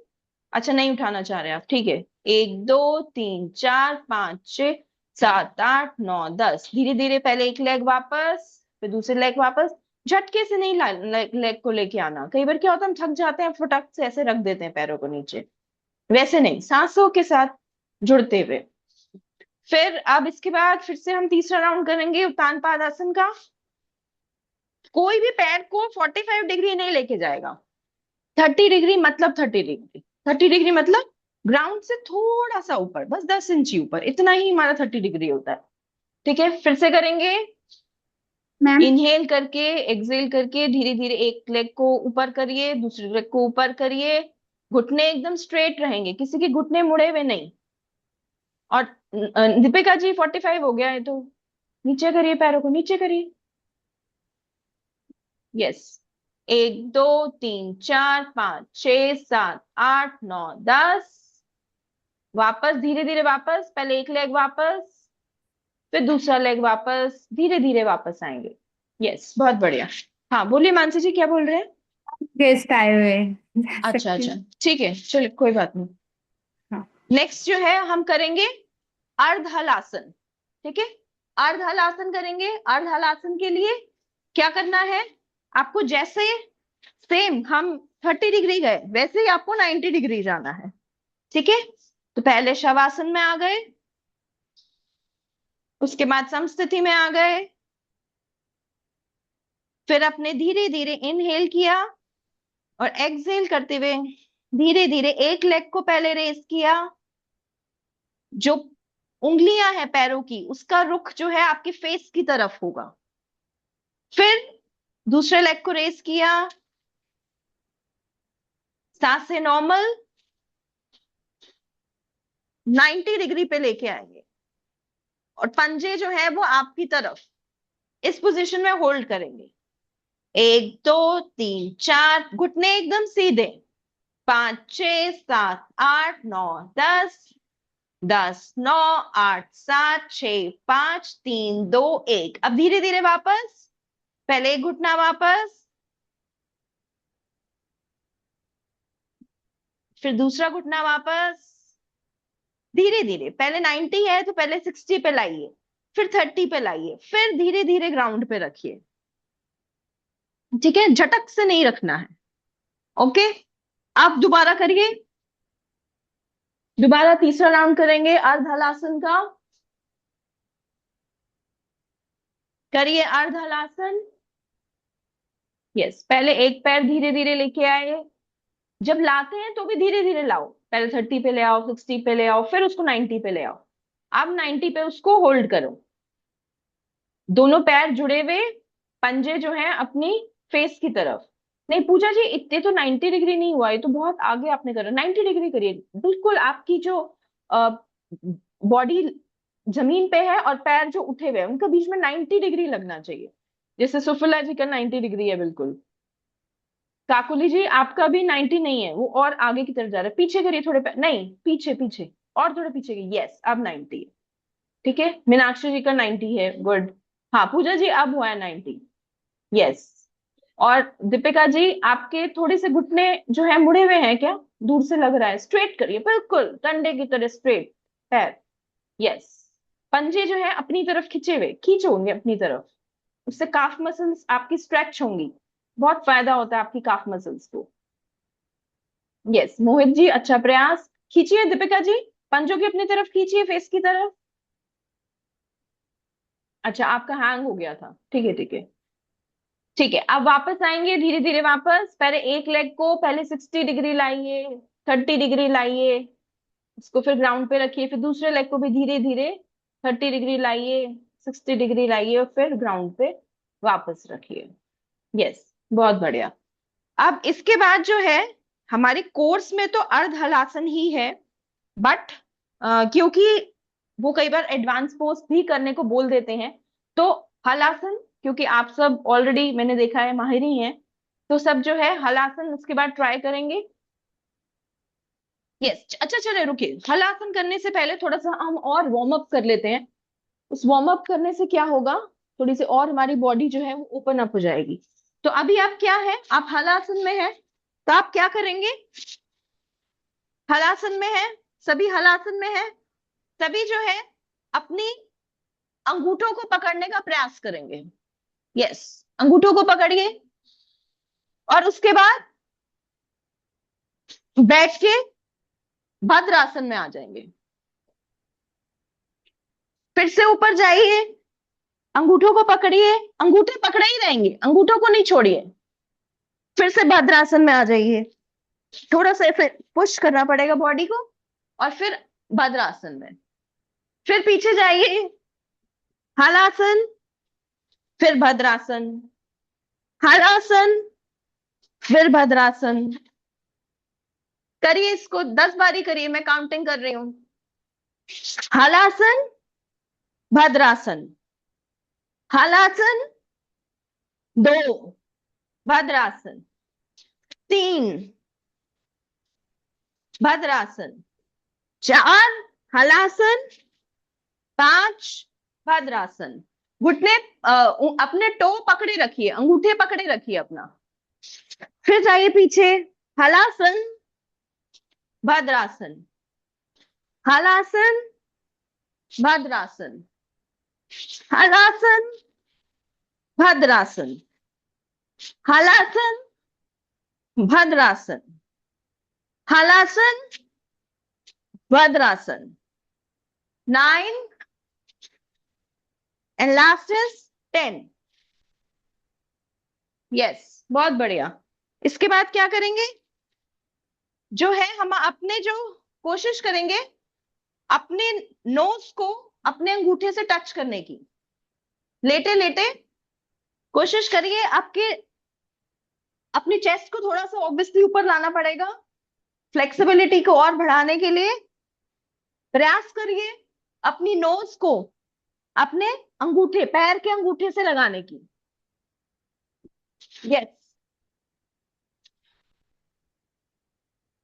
अच्छा, नहीं उठाना चाह रहे आप, ठीक है। 1 2 3 4 5 6 7 8 9 10, धीरे धीरे पहले एक लेग वापस, फिर दूसरे लेग वापस। झटके से नहीं लेग को लेके आना। कई बार क्या होता है, हम थक जाते हैं, फटाक से ऐसे रख देते हैं पैरों को नीचे, वैसे नहीं, सांसों के साथ जुड़ते हुए। फिर अब इसके बाद फिर से हम तीसरा राउंड करेंगे उत्तान पाद आसन का। कोई भी पैर को 45 डिग्री नहीं लेके जाएगा। 30 डिग्री मतलब 30 डिग्री, 30 डिग्री मतलब ग्राउंड से थोड़ा सा ऊपर, बस 10 इंची ऊपर, इतना ही हमारा 30 डिग्री होता है, ठीक है। फिर से करेंगे, मैम इनहेल करके एक्सहेल करके धीरे धीरे एक लेग को ऊपर करिए, दूसरे लेग को ऊपर करिए। घुटने एकदम स्ट्रेट रहेंगे, किसी के घुटने मुड़े हुए नहीं। और दीपिका जी 45 हो गया है तो नीचे करिए, पैरों को नीचे करिए। यस, 1 2 3 4 5 6 7 8 9 10, वापस धीरे धीरे वापस, पहले एक लेग वापस, फिर दूसरा लेग वापस, धीरे धीरे वापस आएंगे। यस, बहुत बढ़िया। हाँ बोलिए मानसी जी, क्या बोल रहे हैं। गेस्ट आए हुए हैं, जा अच्छा सकती अच्छा, हूँ। ठीक है, चलिए कोई बात नहीं। हाँ। नेक्स्ट जो है हम करेंगे अर्धहलासन, ठीक है। अर्धहलासन करेंगे। अर्धहलासन के लिए क्या करना है, आपको जैसे सेम हम 30 डिग्री गए, वैसे ही आपको 90 डिग्री जाना है, ठीक है। तो पहले शवासन में आ गए, उसके बाद समस्थिति में आ गए, फिर अपने धीरे धीरे इनहेल किया और एक्सहेल करते हुए धीरे धीरे एक लेग को पहले रेस किया। जो उंगलियां हैं पैरों की, उसका रुख जो है आपके फेस की तरफ होगा। फिर दूसरे लेग को रेस किया, सांस से नॉर्मल 90 डिग्री पे लेके आएंगे और पंजे जो है वो आपकी तरफ, इस पोजीशन में होल्ड करेंगे। 1 2 3 4, घुटने एकदम सीधे। 5 6 7 8 9 10, 10, 9, 8, 7, 6, 5, 3, 2, 1। अब धीरे धीरे वापस, पहले एक घुटना वापस, फिर दूसरा घुटना वापस, धीरे धीरे। पहले 90 है तो पहले 60 पे लाइए, फिर 30 पे लाइए, फिर धीरे धीरे ग्राउंड पे रखिए। ठीक है, झटक से नहीं रखना है। ओके, आप दोबारा करिए, दोबारा तीसरा राउंड करेंगे अर्ध हलासन का। करिए अर्ध हलासन। यस, पहले एक पैर धीरे धीरे लेके आए, जब लाते हैं तो भी धीरे धीरे लाओ, पहले 30 पे ले आओ, 60 पे ले आओ, फिर उसको 90 पे ले आओ। अब 90 पे उसको होल्ड करो, दोनों पैर जुड़े हुए, पंजे जो हैं अपनी फेस की तरफ। नहीं पूजा जी, इतने तो 90 डिग्री नहीं हुआ, ये तो बहुत आगे आपने करा। 90 डिग्री करिए, बिल्कुल आपकी जो बॉडी जमीन पे है और पैर जो उठे हुए हैं उनका बीच में 90 डिग्री लगना चाहिए, जैसे सुफला जी का 90 डिग्री है बिल्कुल। काकुली जी आपका भी 90 नहीं है, वो और आगे की तरफ जा रहा है। पीछे करिए थोड़े पैर, नहीं पीछे पीछे, और थोड़े पीछे की। यस, अब 90 है। ठीक है, मीनाक्षी जी का 90 है, गुड। हाँ पूजा जी अब हुआ है 90। यस, और दीपिका जी आपके थोड़े से घुटने जो है मुड़े हुए हैं क्या, दूर से लग रहा है। स्ट्रेट करिए, बिल्कुल डंडे की तरह स्ट्रेट पैर। यस, पंजे जो है अपनी तरफ खींचे हुए, खींचो होंगे अपनी तरफ, उससे काफ मसल्स आपकी स्ट्रेच होंगी, बहुत फायदा होता है आपकी काफ मसल्स को। यस मोहित जी, अच्छा प्रयास। खींचिए दीपिका जी, पंजों की अपनी तरफ खींचिए, फेस की तरफ। अच्छा आपका हैंग हो गया था, ठीक है ठीक है ठीक है। अब वापस आएंगे धीरे धीरे वापस, पहले एक लेग को पहले 60 डिग्री लाइए, 30 डिग्री लाइए, उसको फिर ग्राउंड पे रखिए, फिर दूसरे लेग को भी धीरे धीरे 30 डिग्री लाइए, 60 डिग्री लाइए, और फिर ग्राउंड पे वापस रखिए। यस बहुत बढ़िया। अब इसके बाद जो है हमारे कोर्स में तो अर्ध हलासन ही है, बट क्योंकि वो कई बार एडवांस पोस्ट भी करने को बोल देते हैं, तो हलासन, क्योंकि आप सब ऑलरेडी मैंने देखा है माहिर ही हैं, तो सब जो है हलासन उसके बाद ट्राई करेंगे। यस अच्छा चले रुकिए, हलासन करने से पहले थोड़ा सा हम और वार्म अप कर लेते हैं। उस वार्म अप करने से क्या होगा, थोड़ी सी और हमारी बॉडी जो है वो ओपन अप हो जाएगी। तो अभी आप क्या है, आप हलासन में है, तो आप क्या करेंगे, हलासन में है, सभी हलासन में है, सभी जो है अपनी अंगूठों को पकड़ने का प्रयास करेंगे। यस अंगूठों को पकड़िए, और उसके बाद बैठ के भद्रासन में आ जाएंगे। फिर से ऊपर जाइए, अंगूठों को पकड़िए, अंगूठे पकड़े ही रहेंगे, अंगूठों को नहीं छोड़िए। फिर से भद्रासन में आ जाइए, थोड़ा सा फिर पुश करना पड़ेगा बॉडी को, और फिर भद्रासन में। फिर पीछे जाइए, हलासन, फिर भद्रासन, हलासन, फिर भद्रासन। करिए इसको 10 बारी करिए, मैं काउंटिंग कर रही हूं। हलासन, भद्रासन, हलासन, 2 भद्रासन, 3 भद्रासन, 4 हलासन, 5 भद्रासन। घुटने अपने टो पकड़े रखिए, अंगूठे पकड़े रखिए अपना। फिर जाइए पीछे, halasana, भद्रासन, halasana, भद्रासन, halasana, भद्रासन, halasana, भद्रासन, halasana, भद्रासन। 9 and last is 10। Yes बहुत बढ़िया। इसके बाद क्या करेंगे, जो है हम अपने जो कोशिश करेंगे अपने नोज को अपने अंगूठे से टच करने की। लेटे लेटे कोशिश करिए, आपके अपनी चेस्ट को थोड़ा सा ऑब्वियसली ऊपर लाना पड़ेगा, फ्लेक्सिबिलिटी को और बढ़ाने के लिए प्रयास करिए अपनी नोज को अपने अंगूठे, पैर के अंगूठे से लगाने की। यस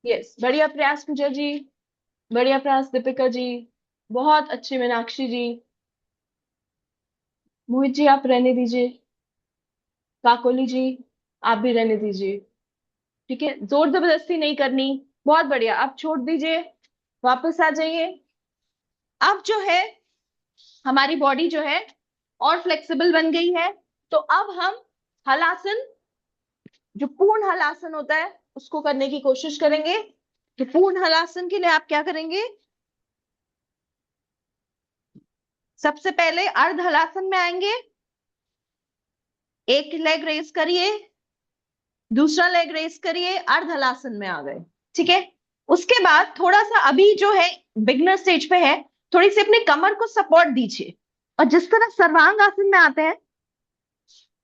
यस बढ़िया प्रयास पूजा जी। बढ़िया प्रयास दीपिका जी, बहुत अच्छी मीनाक्षी जी। मोहित जी आप रहने दीजिए, काकोली जी आप भी रहने दीजिए। ठीक है, जोर जबरदस्ती नहीं करनी। बहुत बढ़िया, आप छोड़ दीजिए, वापस आ जाइए। अब जो है हमारी बॉडी जो है और फ्लेक्सिबल बन गई है, तो अब हम हलासन, जो पूर्ण हलासन होता है उसको करने की कोशिश करेंगे। तो पूर्ण हलासन के लिए आप क्या करेंगे, सबसे पहले अर्ध हलासन में आएंगे, एक लेग रेस करिए, दूसरा लेग रेस करिए, अर्ध हलासन में आ गए। ठीक है, उसके बाद थोड़ा सा अभी जो है बिगनर स्टेज पे है, थोड़ी सी अपने कमर को सपोर्ट दीजिए, और जिस तरह सर्वांग आसन में आते हैं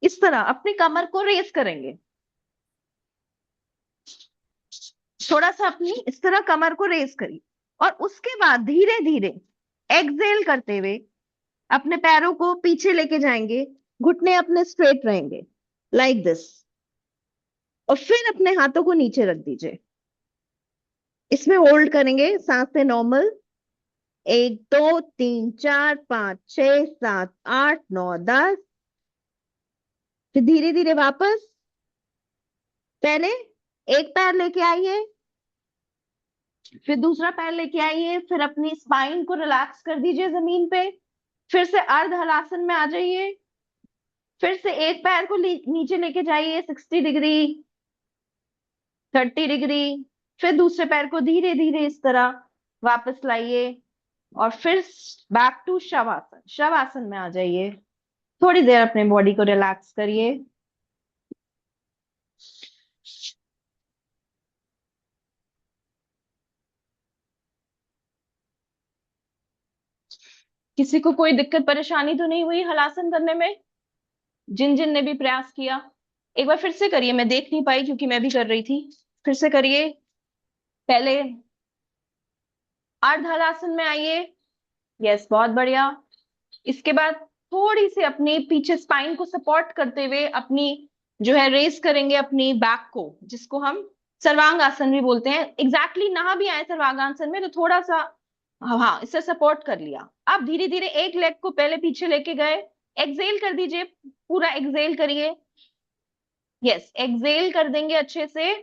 इस तरह अपनी कमर को रेस करेंगे। थोड़ा सा अपनी इस तरह कमर को रेस करिए, और उसके बाद धीरे धीरे एक्सेल करते हुए अपने पैरों को पीछे लेके जाएंगे, घुटने अपने स्ट्रेट रहेंगे लाइक दिस, और फिर अपने हाथों को नीचे रख दीजिए। इसमें होल्ड करेंगे सांसें नॉर्मल, 1 2 3 4 5 6 7 8 9 10। फिर धीरे धीरे वापस, पहले एक पैर लेके आइए, फिर दूसरा पैर लेके आइए, फिर अपनी स्पाइन को रिलैक्स कर दीजिए जमीन पे, फिर से अर्ध हलासन में आ जाइए, फिर से एक पैर को नीचे लेके जाइए 60 डिग्री, 30 डिग्री, फिर दूसरे पैर को धीरे धीरे इस तरह वापस लाइए, और फिर बैक टू शवासन, शवासन में आ जाइए। थोड़ी देर अपने बॉडी को रिलैक्स करिए। किसी को कोई दिक्कत परेशानी तो नहीं हुई हलासन करने में, जिन जिन ने भी प्रयास किया? एक बार फिर से करिए, मैं देख नहीं पाई क्योंकि मैं भी कर रही थी। फिर से करिए, पहले अर्ध हलासन में आइए, यस बहुत बढ़िया। इसके बाद थोड़ी सी अपने पीछे स्पाइन को सपोर्ट करते हुए अपनी जो है रेस करेंगे अपनी बैक को, जिसको हम सर्वांग आसन भी बोलते हैं। एग्जैक्टली ना भी आए सर्वांग आसन में तो थोड़ा सा हाँ इससे सपोर्ट कर लिया। अब धीरे धीरे एक लेग को पहले पीछे लेके गए, एक्सेल कर दीजिए, पूरा एक्सेल करिए, यस एक्सेल कर देंगे अच्छे से,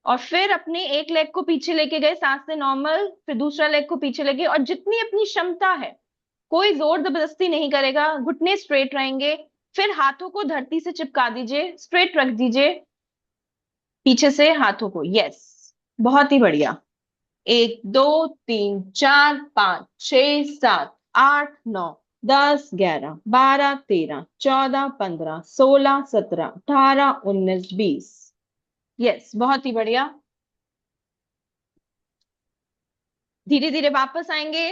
और फिर अपने एक लेग को पीछे लेके गए सांस से नॉर्मल, फिर दूसरा लेग को पीछे लेके, और जितनी अपनी क्षमता है, कोई जोर जबरदस्ती नहीं करेगा, घुटने स्ट्रेट रहेंगे, फिर हाथों को धरती से चिपका दीजिए, स्ट्रेट रख दीजिए पीछे से हाथों को, यस बहुत ही बढ़िया। 1 2 3 4 5 6 7 8 9 10 11 12 13 14 15 16 17 18 19 20, बहुत ही बढ़िया। धीरे धीरे वापस आएंगे,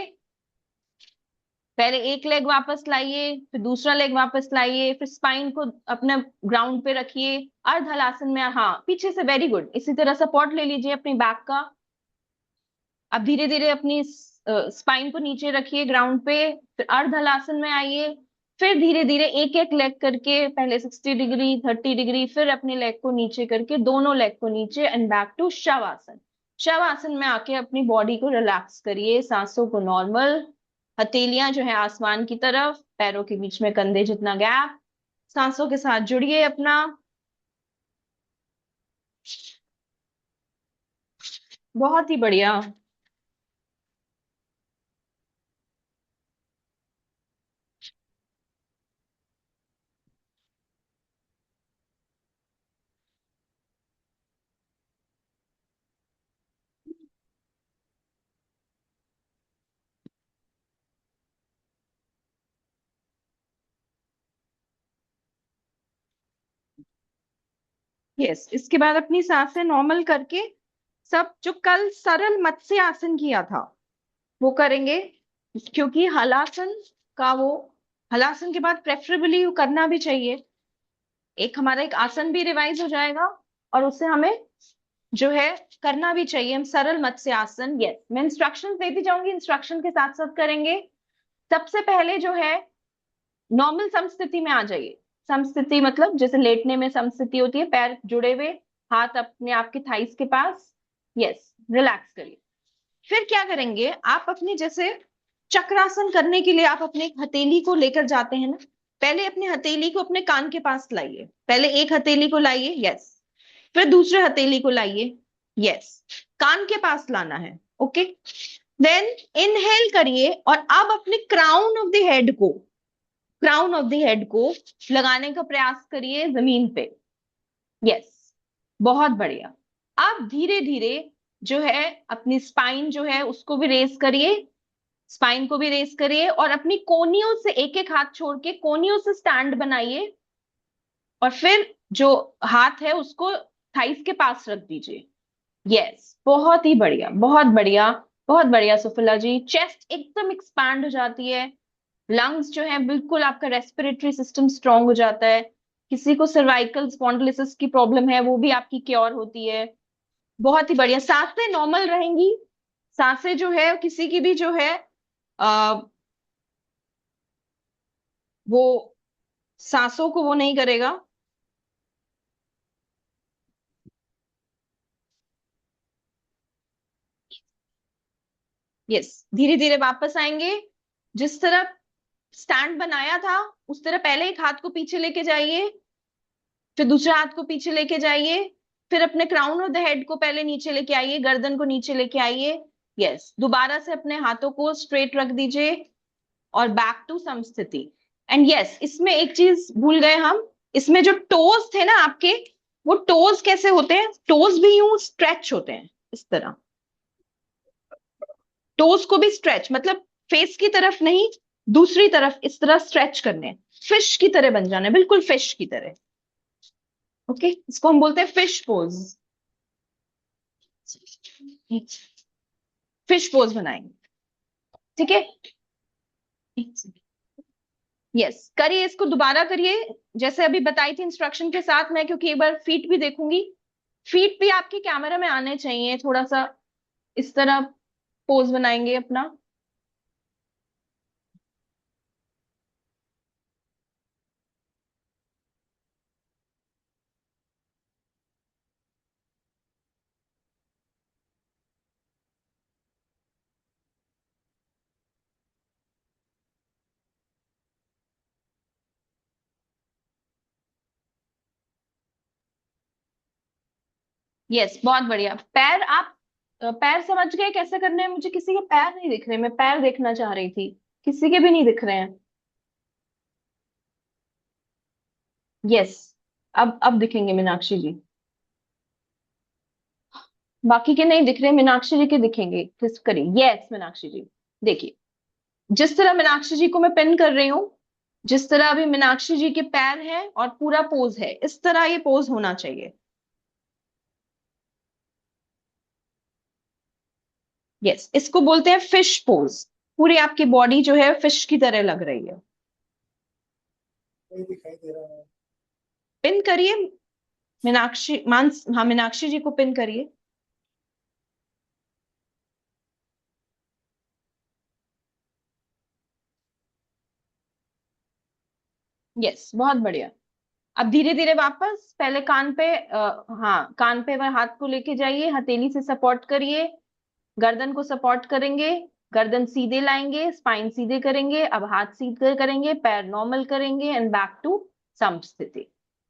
पहले एक लेग वापस लाइए, फिर दूसरा लेग वापस लाइए, फिर स्पाइन को अपने ग्राउंड पे रखिए, अर्ध हलासन में, हाँ पीछे से, वेरी गुड, इसी तरह सपोर्ट ले लीजिए अपनी बैक का। अब धीरे धीरे अपनी स्पाइन को नीचे रखिए ग्राउंड पे, फिर अर्ध हलासन में आइए, फिर धीरे धीरे एक एक लेग करके, पहले 60 डिग्री, 30 डिग्री, फिर अपने लेग को नीचे करके, दोनों लेग को नीचे, and back to shavasana. Shavasana में आके अपनी बॉडी को रिलैक्स करिए, सांसों को नॉर्मल, हथेलियां जो है आसमान की तरफ, पैरों के बीच में कंधे जितना गैप, सांसों के साथ जुड़िए अपना। बहुत ही बढ़िया। यस, इसके बाद अपनी सांसें नॉर्मल करके सब जो कल सरल मत्स्य आसन किया था वो करेंगे, क्योंकि हलासन का वो, हलासन के बाद प्रेफरेबली करना भी चाहिए, एक हमारा एक आसन भी रिवाइज हो जाएगा, और उससे हमें जो है करना भी चाहिए। हम सरल मत्स्य आसन, यस मैं इंस्ट्रक्शंस देती जाऊंगी, इंस्ट्रक्शन के साथ साथ करेंगे। सबसे पहले जो है नॉर्मल समस्थिति में आ जाइए। समस्थिति मतलब जैसे लेटने में समस्थिति होती है, पैर जुड़े हुए, हाथ अपने आपके थाइस के पास, यस रिलैक्स करिए। फिर क्या करेंगे, आप अपने जैसे चक्रासन करने के लिए आप अपने हथेली को लेकर जाते हैं ना, पहले अपने हथेली को अपने कान के पास लाइए, पहले एक हथेली को लाइए, यस, फिर दूसरे हथेली को लाइए, यस, कान के पास लाना है, ओके। देन इनहेल करिए और अब अपने क्राउन ऑफ द हेड को लगाने का प्रयास करिए जमीन पे, यस, बहुत बढ़िया। अब धीरे धीरे जो है अपनी स्पाइन जो है उसको भी रेस करिए, स्पाइन को भी रेस करिए और अपनी कोनियों से एक एक हाथ छोड़ के कोनियों से स्टैंड बनाइए और फिर जो हाथ है उसको थाइस के पास रख दीजिए, यस, बहुत ही बढ़िया, बहुत बढ़िया, बहुत बढ़िया सुफला जी। चेस्ट एकदम एक्सपैंड हो जाती है, लंग्स जो है बिल्कुल, आपका रेस्पिरेटरी सिस्टम स्ट्रांग हो जाता है, किसी को सर्वाइकल स्पॉन्डिलोसिस की प्रॉब्लम है वो भी आपकी क्योर होती है, बहुत ही बढ़िया। सांसें नॉर्मल रहेंगी, सांसें जो है किसी की भी जो है आ, वो सांसों को वो नहीं करेगा, यस, धीरे धीरे वापस आएंगे, जिस तरह स्टैंड बनाया था उस तरह पहले एक हाथ को पीछे लेके जाइए, फिर दूसरे हाथ को पीछे लेके जाइए, फिर अपने क्राउन ऑफ द हेड को पहले नीचे लेके आइए, गर्दन को नीचे लेके आइए, यस, दोबारा से अपने हाथों को स्ट्रेट रख दीजिए और बैक टू सम स्थिति। एंड यस, इसमें एक चीज भूल गए हम, इसमें जो टोज थे ना आपके, वो टोज कैसे होते हैं, टोज भी यूं स्ट्रेच होते हैं इस तरह, टोज को भी स्ट्रेच मतलब फेस की तरफ नहीं, दूसरी तरफ इस तरह स्ट्रेच करने, फिश की तरह बन जाना है, बिल्कुल फिश की तरह, ओके, इसको हम बोलते हैं फिश पोज, फिश पोज बनाएंगे, ठीक है, यस, करिए, इसको दोबारा करिए जैसे अभी बताई थी इंस्ट्रक्शन के साथ मैं, क्योंकि एक बार फीट भी देखूंगी, फीट भी आपके कैमरा में आने चाहिए, थोड़ा सा इस तरह पोज बनाएंगे अपना, यस, बहुत बढ़िया। पैर आप पैर समझ गए कैसे करने हैं, मुझे किसी के पैर नहीं दिख रहे, मैं पैर देखना चाह रही थी, किसी के भी नहीं दिख रहे हैं, यस, अब दिखेंगे मीनाक्षी जी, बाकी के नहीं दिख रहे, मीनाक्षी जी के दिखेंगे, किस करिए, यस मीनाक्षी जी, देखिए जिस तरह मीनाक्षी जी को मैं पिन कर रही हूं, जिस तरह अभी मीनाक्षी जी के पैर हैं और पूरा पोज है, इस तरह ये पोज होना चाहिए, यस, इसको बोलते हैं फिश पोज, पूरी आपकी बॉडी जो है फिश की तरह लग रही है, दिखाई दे रहा है। पिन करिए मीनाक्षी, मानस, हाँ मीनाक्षी जी को पिन करिए, यस, बहुत बढ़िया। अब धीरे धीरे वापस पहले कान पे हाँ कान पे वह हाथ को लेके जाइए, हथेली से सपोर्ट करिए, गर्दन को सपोर्ट करेंगे, गर्दन सीधे लाएंगे, स्पाइन सीधे करेंगे, अब हाथ सीधे करेंगे, पैर नॉर्मल करेंगे एंड बैक टू सम स्थिति,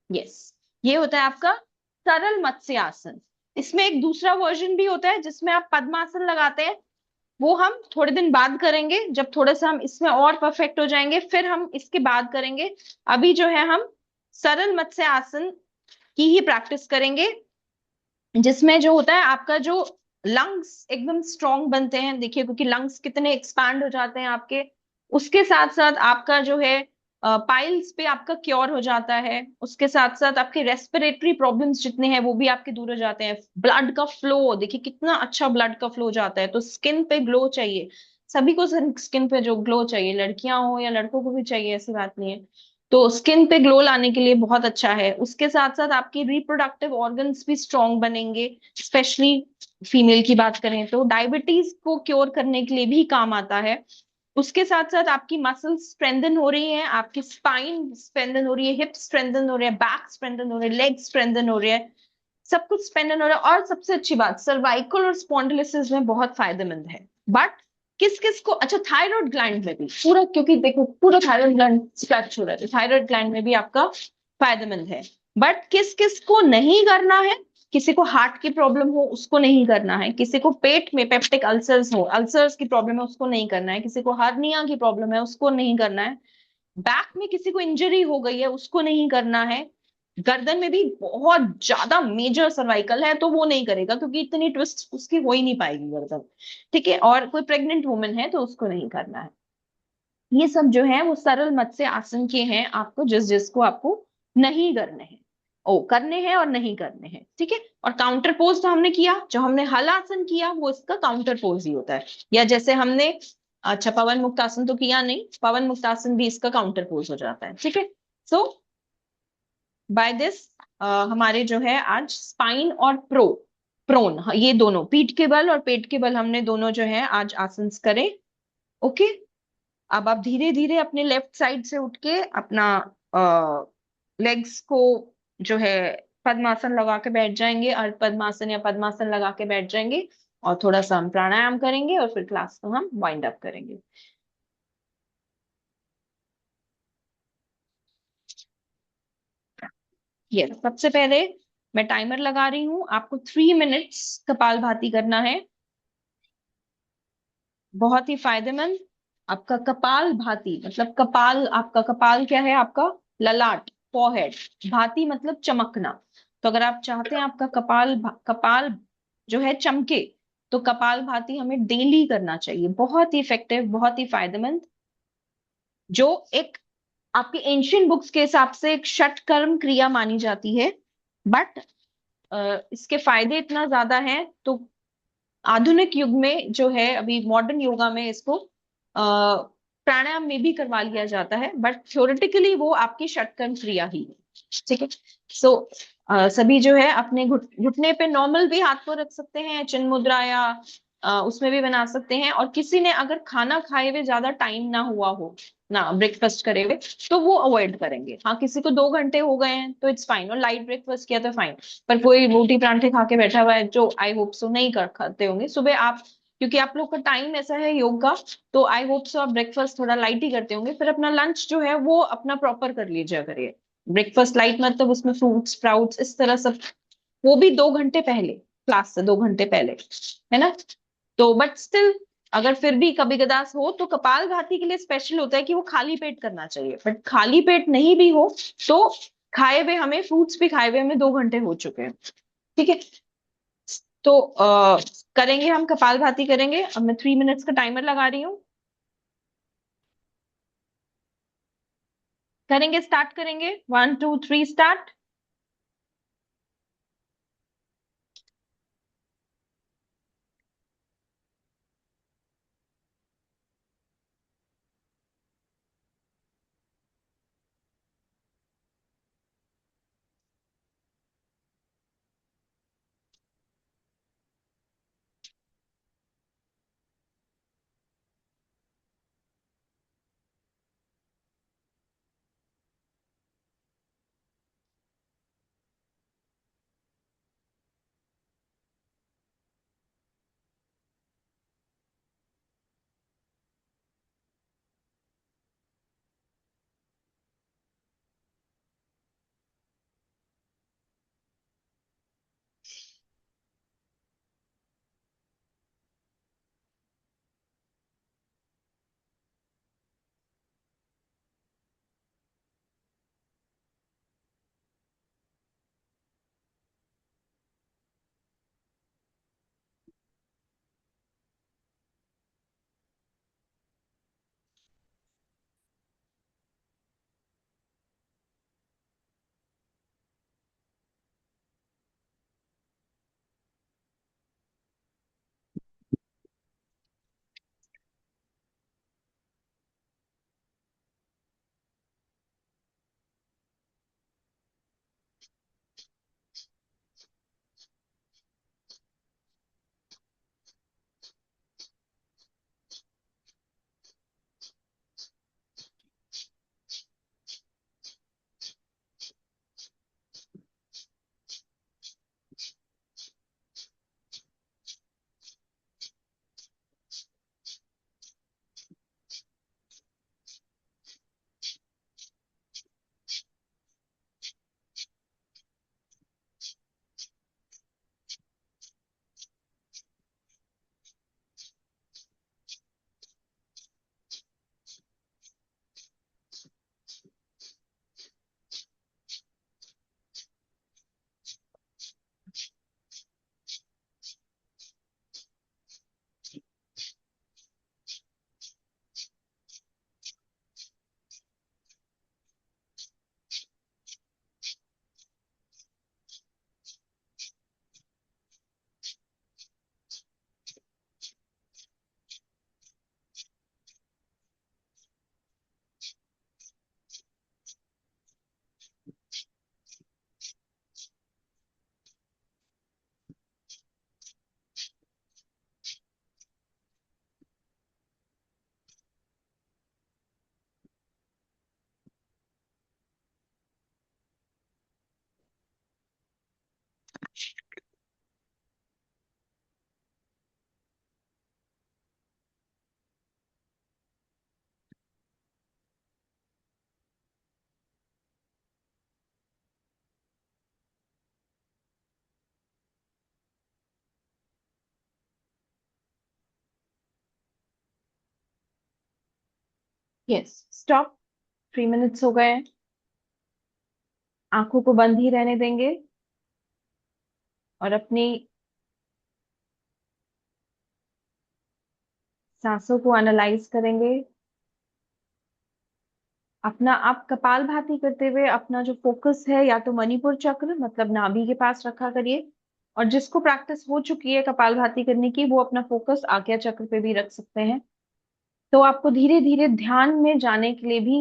यस, ये होता है आपका सरल मत्स्य आसन। इसमें एक दूसरा वर्जन भी होता है जिसमें आप पद्मासन लगाते हैं, वो हम थोड़े दिन बाद करेंगे, जब थोड़ा सा हम इसमें और परफेक्ट हो जाएंगे फिर हम इसके बाद करेंगे, अभी जो है हम सरल मत्स्य आसन की ही प्रैक्टिस करेंगे, जिसमें जो होता है आपका जो लंग्स एकदम स्ट्रांग बनते हैं, देखिए क्योंकि लंग्स कितने एक्सपैंड हो जाते हैं आपके, उसके साथ साथ आपका जो है पाइल्स पे आपका क्योर हो जाता है, उसके साथ साथ आपके रेस्पिरेटरी प्रॉब्लम्स जितने हैं वो भी आपके दूर हो जाते हैं, ब्लड का फ्लो देखिए कितना अच्छा ब्लड का फ्लो जाता है, तो स्किन पे ग्लो चाहिए, सभी को स्किन पे जो ग्लो चाहिए, लड़कियां हो या लड़कों को भी चाहिए, ऐसी बात नहीं है, तो स्किन पे ग्लो लाने के लिए बहुत अच्छा है, उसके साथ साथ आपकी रिप्रोडक्टिव ऑर्गन्स भी स्ट्रांग बनेंगे, स्पेशली फीमेल की बात करें तो डायबिटीज को क्योर करने के लिए भी काम आता है, उसके साथ साथ आपकी मसल्स स्ट्रेंथन हो रही हैं, आपकी स्पाइन स्ट्रेंथन हो रही है, हिप स्ट्रेंथन हो रही है, बैक स्ट्रेंथन हो रही है, लेग स्ट्रेंथन हो रही है, सब कुछ स्पेंडन हो रहा है। और सबसे अच्छी बात, सर्वाइकल और स्पॉन्डिलोसिस में बहुत फायदेमंद है। बट किस किस को, अच्छा थायराइड ग्लैंड में भी पूरा, क्योंकि देखो पूरा थायराइड ग्लैंड स्ट्रेच हो रहा है, थायराइड ग्लैंड में भी आपका फायदेमंद है। बट किस किस को नहीं करना है, किसी को हार्ट की प्रॉब्लम हो उसको नहीं करना है, किसी को पेट में पेप्टिक अल्सर्स हो, अल्सर्स की प्रॉब्लम है उसको नहीं करना है, किसी को हार्निया की प्रॉब्लम है उसको नहीं करना है, बैक में किसी को इंजरी हो गई है उसको नहीं करना है, गर्दन में भी बहुत ज्यादा मेजर सर्वाइकल है तो वो नहीं करेगा, क्योंकि इतनी ट्विस्ट उसकी हो ही नहीं पाएगी गर्दन, ठीक है। और कोई प्रेग्नेंट वुमेन है तो उसको नहीं करना है। ये सब जो है वो सरल मत से आसन के हैं, आपको जिस जिसको आपको नहीं करने हैं, ओ करने हैं और नहीं करने हैं, ठीक है। और काउंटर पोज तो हमने किया, जो हमने हल आसन किया वो इसका काउंटर पोज ही होता है। या जैसे हमने, अच्छा पवन मुक्त आसन तो किया नहीं, पवन मुक्त आसन भी इसका काउंटर पोज हो जाता है, ठीक है। सो बाय दिस हमारे जो है आज स्पाइन और प्रोन, हाँ, ये दोनों पीठ के बल और पेट के बल हमने दोनों जो है आज आसन करें। ओके, अब आप धीरे धीरे अपने लेफ्ट साइड से उठ के अपना लेग्स को जो है पद्मासन लगा के बैठ जाएंगे, अर्ध पद्मासन या पद्मासन लगा के बैठ जाएंगे, और थोड़ा सा हम प्राणायाम करेंगे और फिर क्लास को हम वाइंड अप करेंगे। ये सबसे पहले मैं टाइमर लगा रही हूँ, आपको 3 मिनट्स कपालभाति करना है, बहुत ही फायदेमंद। आपका कपाल भाती मतलब कपाल, आपका कपाल क्या है, आपका ललाट, फोरहेड, भाती मतलब चमकना। तो अगर आप चाहते हैं आपका कपाल जो है चमके, तो कपाल भाती हमें डेली करना चाहिए, बहुत ही इफेक्टिव, बहुत ही फायदेमंद, जो एक आपके एंशियंट बुक्स के हिसाब से एक षटकर्म क्रिया मानी जाती है। बट इसके फायदे इतना ज्यादा हैं, तो आधुनिक युग में जो है अभी मॉडर्न योगा में इसको प्राणायाम में भी करवा लिया जाता है, बट थ्योरेटिकली वो आपकी षटकर्म क्रिया ही है, ठीक है। सो सभी जो है अपने घुटने पे नॉर्मल भी हाथ को रख सकते हैं, चिन्ह मुद्रा या उसमें भी बना सकते हैं। और किसी ने अगर खाना खाए हुए ज्यादा टाइम ना हुआ हो, ना ब्रेकफास्ट करे हुए, तो वो अवॉइड करेंगे। हाँ, किसी को 2 घंटे हो गए हैं तो इट्स फाइन, और लाइट ब्रेकफास्ट किया तो फाइन। पर कोई रोटी परांठे खा के बैठा हुआ है, जो आई होप सो नहीं कर खाते होंगे सुबह आप, क्योंकि आप लोग का टाइम ऐसा है योग का, तो आई होप सो आप ब्रेकफास्ट थोड़ा लाइट ही करते होंगे, फिर अपना लंच जो है वो अपना प्रॉपर कर लीजिए करिए। ब्रेकफास्ट लाइट मतलब उसमें फ्रूट्स स्प्राउट्स इस तरह सब, वो भी 2 घंटे पहले, क्लास से 2 घंटे पहले, है ना। तो बट स्टिल अगर फिर भी कभी कदास हो तो कपाल भाती के लिए स्पेशल होता है कि वो खाली पेट करना चाहिए। बट खाली पेट नहीं भी हो तो खाए हुए हमें, फ्रूट्स भी खाए हुए हमें 2 घंटे हो चुके हैं, ठीक है। तो करेंगे हम कपाल भाती करेंगे। अब मैं 3 मिनट्स का टाइमर लगा रही हूँ, करेंगे, स्टार्ट करेंगे, 1 2 3 स्टार्ट। Yes, stop. 3 मिनट्स हो गए हैं। आंखों को बंद ही रहने देंगे और अपनी सांसों को एनालाइज करेंगे। अपना आप कपालभाति करते हुए अपना जो फोकस है या तो मणिपुर चक्र मतलब नाभि के पास रखा करिए, और जिसको प्रैक्टिस हो चुकी है कपालभाति करने की वो अपना फोकस आज्ञा चक्र पे भी रख सकते हैं। तो आपको धीरे धीरे ध्यान में जाने के लिए भी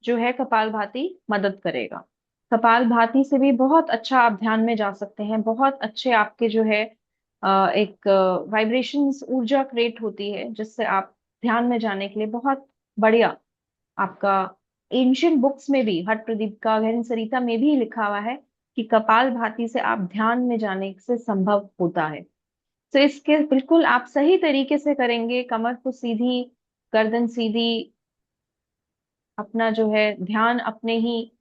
जो है कपालभाति मदद करेगा। कपालभाति से भी बहुत अच्छा आप ध्यान में जा सकते हैं। बहुत अच्छे आपके जो है एक वाइब्रेशंस ऊर्जा क्रिएट होती है जिससे आप ध्यान में जाने के लिए बहुत बढ़िया। आपका एंशियंट बुक्स में भी हठ प्रदीप का गहन सरिता में भी लिखा हुआ है कि कपालभाति से आप ध्यान में जाने से संभव होता है। तो इसके बिल्कुल आप सही तरीके से करेंगे, कमर को सीधी, गर्दन सीधी, अपना जो है ध्यान अपने ही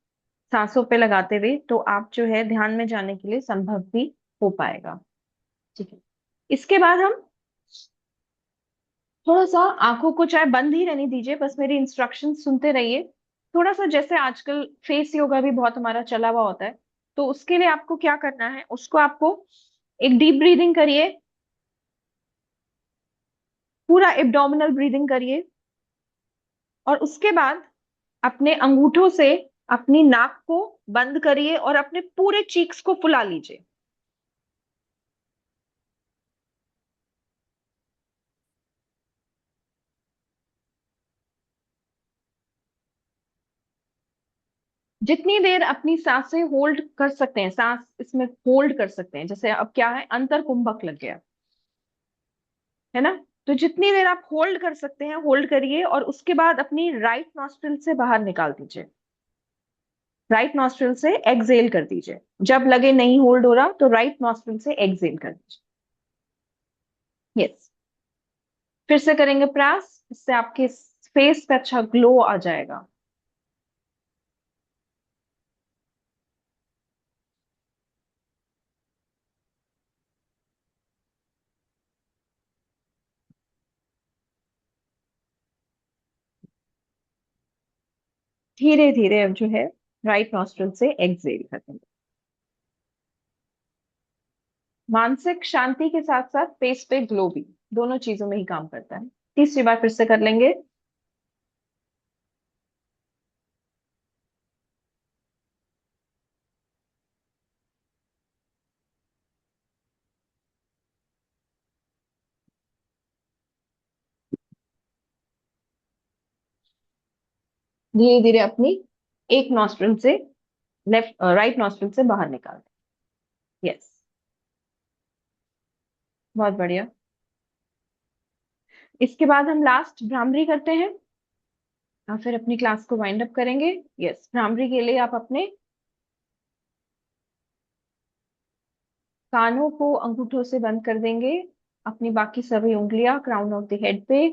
सांसों पे लगाते हुए, तो आप जो है ध्यान में जाने के लिए संभव भी हो पाएगा। ठीक है। इसके बाद हम थोड़ा सा आंखों को चाहे बंद ही रहने दीजिए, बस मेरी इंस्ट्रक्शन सुनते रहिए। थोड़ा सा जैसे आजकल फेस योगा भी बहुत हमारा चला हुआ होता है, तो उसके लिए आपको क्या करना है, उसको आपको एक डीप ब्रीदिंग करिए, पूरा एब्डोमिनल ब्रीदिंग करिए, और उसके बाद अपने अंगूठों से अपनी नाक को बंद करिए और अपने पूरे चीक्स को फुला लीजिए। जितनी देर अपनी सांसें होल्ड कर सकते हैं, सांस इसमें होल्ड कर सकते हैं, जैसे अब क्या है अंतर कुंभक लग गया है ना, तो जितनी देर आप होल्ड कर सकते हैं होल्ड करिए, और उसके बाद अपनी राइट नॉस्ट्रिल से बाहर निकाल दीजिए। राइट नॉस्ट्रिल से एक्सहेल कर दीजिए। जब लगे नहीं होल्ड हो रहा तो राइट नॉस्ट्रिल से एक्सहेल कर दीजिए। यस, फिर से करेंगे प्रयास, इससे आपके फेस पे अच्छा ग्लो आ जाएगा। धीरे धीरे अब जो है राइट नॉस्ट्रिल से एक्सहेल करेंगे। मानसिक शांति के साथ साथ फेस पे ग्लो भी, दोनों चीजों में ही काम करता है। तीसरी बार फिर से कर लेंगे। धीरे धीरे अपनी एक नॉस्ट्रिल से लेफ्ट राइट नॉस्ट्रिल से बाहर निकाल दें। यस, बहुत बढ़िया। इसके बाद हम लास्ट भ्रामरी करते हैं और फिर अपनी क्लास को वाइंड अप करेंगे। यस, भ्रामरी के लिए आप अपने कानों को अंगूठों से बंद कर देंगे, अपनी बाकी सभी उंगलियां क्राउन ऑफ द हेड पे।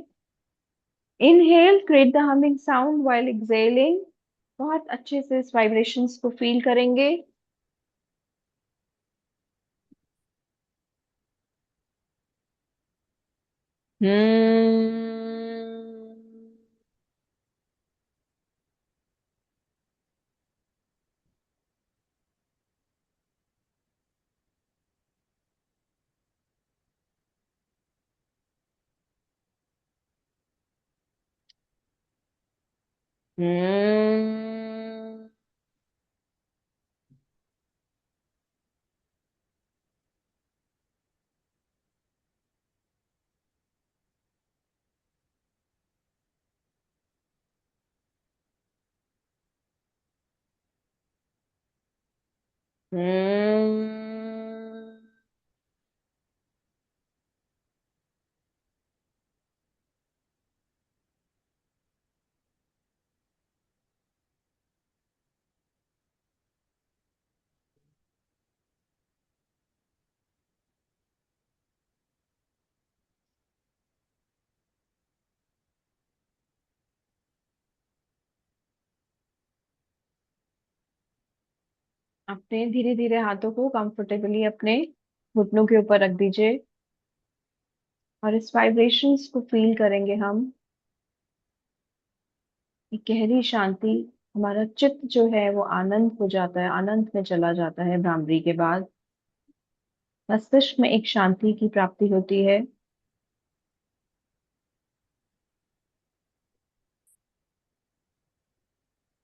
Inhale, create the humming sound while exhaling. बहुत अच्छे से इस वाइब्रेशंस को फील करेंगे। हम्म। हम्म। अपने धीरे धीरे हाथों को कंफर्टेबली अपने घुटनों के ऊपर रख दीजिए और इस वाइब्रेशंस को फील करेंगे हम। एक गहरी शांति, हमारा चित्त जो है वो आनंद हो जाता है, आनंद में चला जाता है भ्रामरी के बाद। मस्तिष्क में एक शांति की प्राप्ति होती है।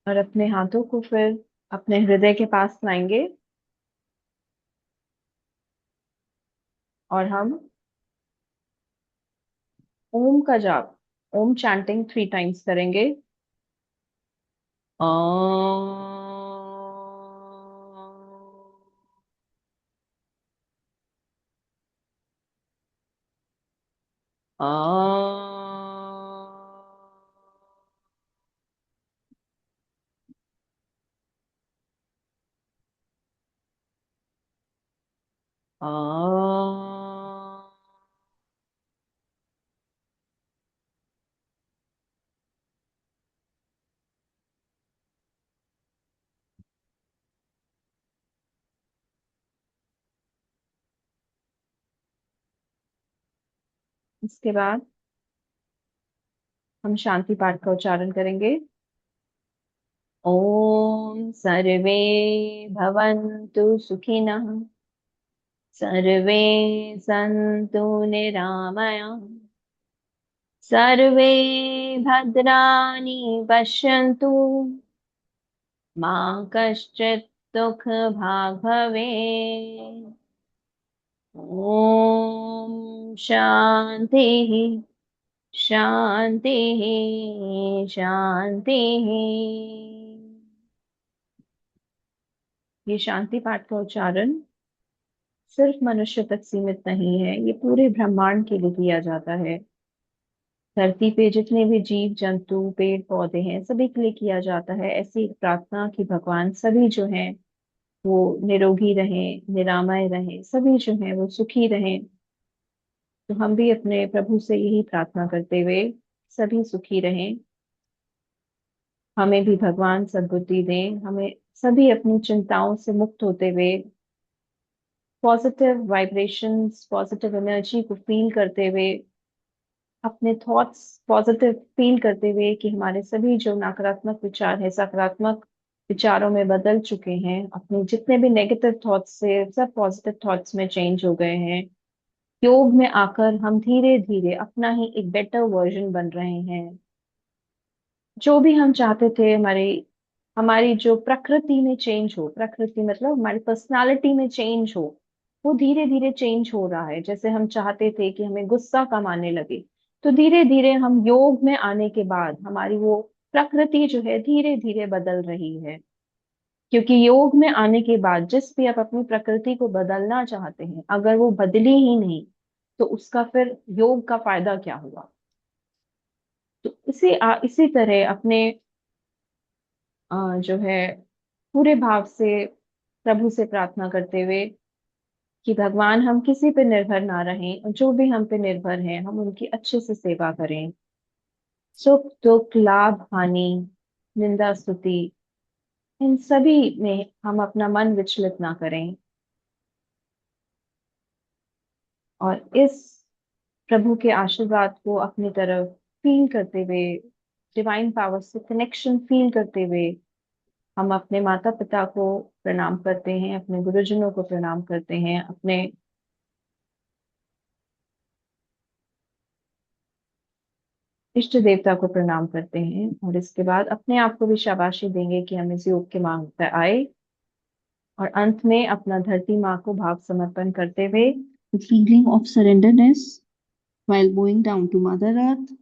और अपने हाथों को फिर अपने हृदय के पास लाएंगे और हम ओम का जाप, ओम चैंटिंग 3 टाइम्स करेंगे। इसके बाद हम शांति पाठ का उच्चारण करेंगे। ओम सर्वे भवन्तु सुखिनः, सर्वे सन्तु निरामया, सर्वे भद्राणि पश्यन्तु, मा कश्चित् दुःख भाग् भवेत्। ओम शांति शांति शांति। ये शांति पाठ का उच्चारण सिर्फ मनुष्य तक सीमित नहीं है, ये पूरे ब्रह्मांड के लिए किया जाता है। धरती पे जितने भी जीव जंतु पेड़ पौधे हैं सभी के लिए किया जाता है। ऐसी एक प्रार्थना कि भगवान सभी जो हैं वो निरोगी रहें, निरामय रहें, सभी जो हैं वो सुखी रहें। तो हम भी अपने प्रभु से यही प्रार्थना करते हुए सभी सुखी रहें, हमें भी भगवान सद्बुद्धि दें, हमें सभी अपनी चिंताओं से मुक्त होते हुए पॉजिटिव वाइब्रेशंस, पॉजिटिव एनर्जी को फील करते हुए, अपने थॉट्स पॉजिटिव फील करते हुए कि हमारे सभी जो नकारात्मक विचार है सकारात्मक विचारों में बदल चुके हैं, अपने जितने भी नेगेटिव थॉट्स से सब पॉजिटिव थॉट्स में चेंज हो गए हैं। योग में आकर हम धीरे धीरे अपना ही एक बेटर वर्जन बन रहे हैं। जो भी हम चाहते थे, हमारी हमारी जो प्रकृति में चेंज हो, प्रकृति मतलब हमारी पर्सनालिटी में चेंज हो, वो धीरे धीरे चेंज हो रहा है। जैसे हम चाहते थे कि हमें गुस्सा कम आने लगे, तो धीरे धीरे हम योग में आने के बाद हमारी वो प्रकृति जो है धीरे धीरे बदल रही है। क्योंकि योग में आने के बाद जिस भी आप अपनी प्रकृति को बदलना चाहते हैं, अगर वो बदली ही नहीं तो उसका फिर योग का फायदा क्या हुआ। तो इसी तरह अपने जो है पूरे भाव से प्रभु से प्रार्थना करते हुए कि भगवान हम किसी पे निर्भर ना रहें और जो भी हम पे निर्भर हैं हम उनकी अच्छे से सेवा करें। सुख दुख लाभ हानि निंदा स्तुति इन सभी में हम अपना मन विचलित ना करें और इस प्रभु के आशीर्वाद को अपनी तरफ फील करते हुए, डिवाइन पावर से कनेक्शन फील करते हुए हम अपने माता पिता को प्रणाम करते हैं, अपने गुरुजनों को प्रणाम करते हैं, अपने इष्ट देवता को प्रणाम करते हैं और इसके बाद अपने आप को भी शाबाशी देंगे कि हम इस योग के मार्ग पर आए। और अंत में अपना धरती माँ को भाव समर्पण करते हुए feeling of surrenderness while bowing down to Mother Earth,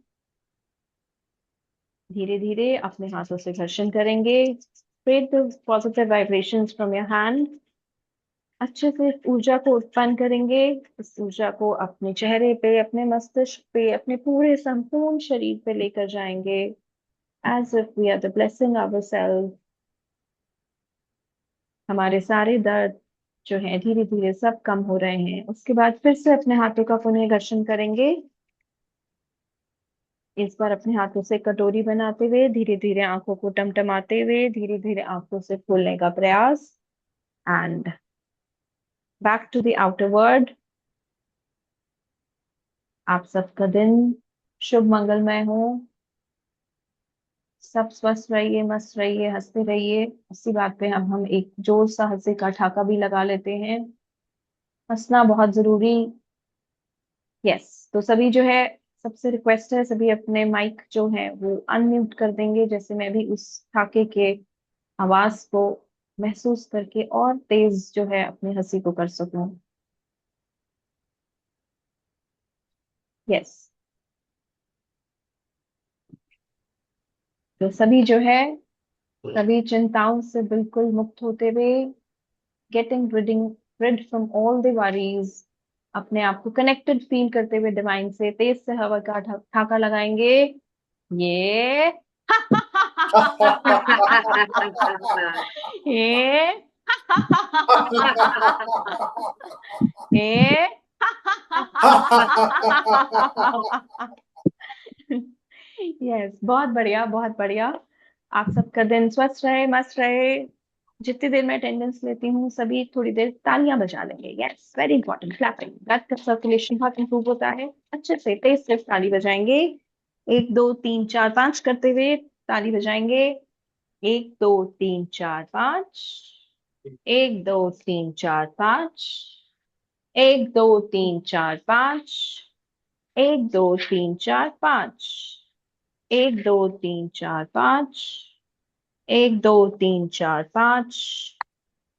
धीरे धीरे अपने हाथों से घर्षण करेंगे। Spread the positive vibrations from your hand. अच्छे से इस ऊर्जा को उत्पन्न करेंगे। इस ऊर्जा को अपने चेहरे पे, अपने मस्तिष्क पे, अपने पूरे संपूर्ण शरीर पे लेकर जाएंगे as if we are the blessing ourselves। हमारे सारे दर्द जो है धीरे धीरे सब कम हो रहे हैं। उसके बाद फिर से अपने हाथों का पुनः घर्षण करेंगे। इस बार अपने हाथों से कटोरी बनाते हुए धीरे धीरे आंखों को टमटमाते हुए धीरे धीरे आंखों से खोलने का प्रयास। And back to the outer world. आप सबका दिन शुभ मंगलमय हो। सब स्वस्थ रहिए, मस्त रहिए, हंसते रहिए। इसी बात पे हम एक जोर सा हंसी का ठहाका भी लगा लेते हैं। हंसना बहुत जरूरी। यस, तो सभी जो है, सबसे रिक्वेस्ट है, सभी अपने माइक जो है वो अनम्यूट कर देंगे, जैसे मैं भी उस ठाके के आवाज को महसूस करके और तेज जो है अपनी हंसी को कर सकूं। यस, तो सभी जो है, सभी चिंताओं से बिल्कुल मुक्त होते हुए, getting rid from all the worries, अपने आप को कनेक्टेड फील करते हुए डिवाइन से तेज से हवा का ठाका लगाएंगे। ये ये ये यस, बहुत बढ़िया, बहुत बढ़िया। आप सबका दिन स्वस्थ रहे, मस्त रहे। जितनी देर मैं अटेंडेंस लेती हूँ, सभी थोड़ी देर तालियां बजा लेंगे। Yes, very important, clapping. Blood का सर्कुलेशन बहुत इंप्रूव होता है। अच्छे से तेज से ताली बजाएंगे। 1 2 3 4 5 करते हुए ताली बजाएंगे। 1 2 3 4 5। 1 2 3 4 5। 1 2 3 4 5। 1 2 3 4 5। 1 2 3 4 5। 1 2 3 4 5।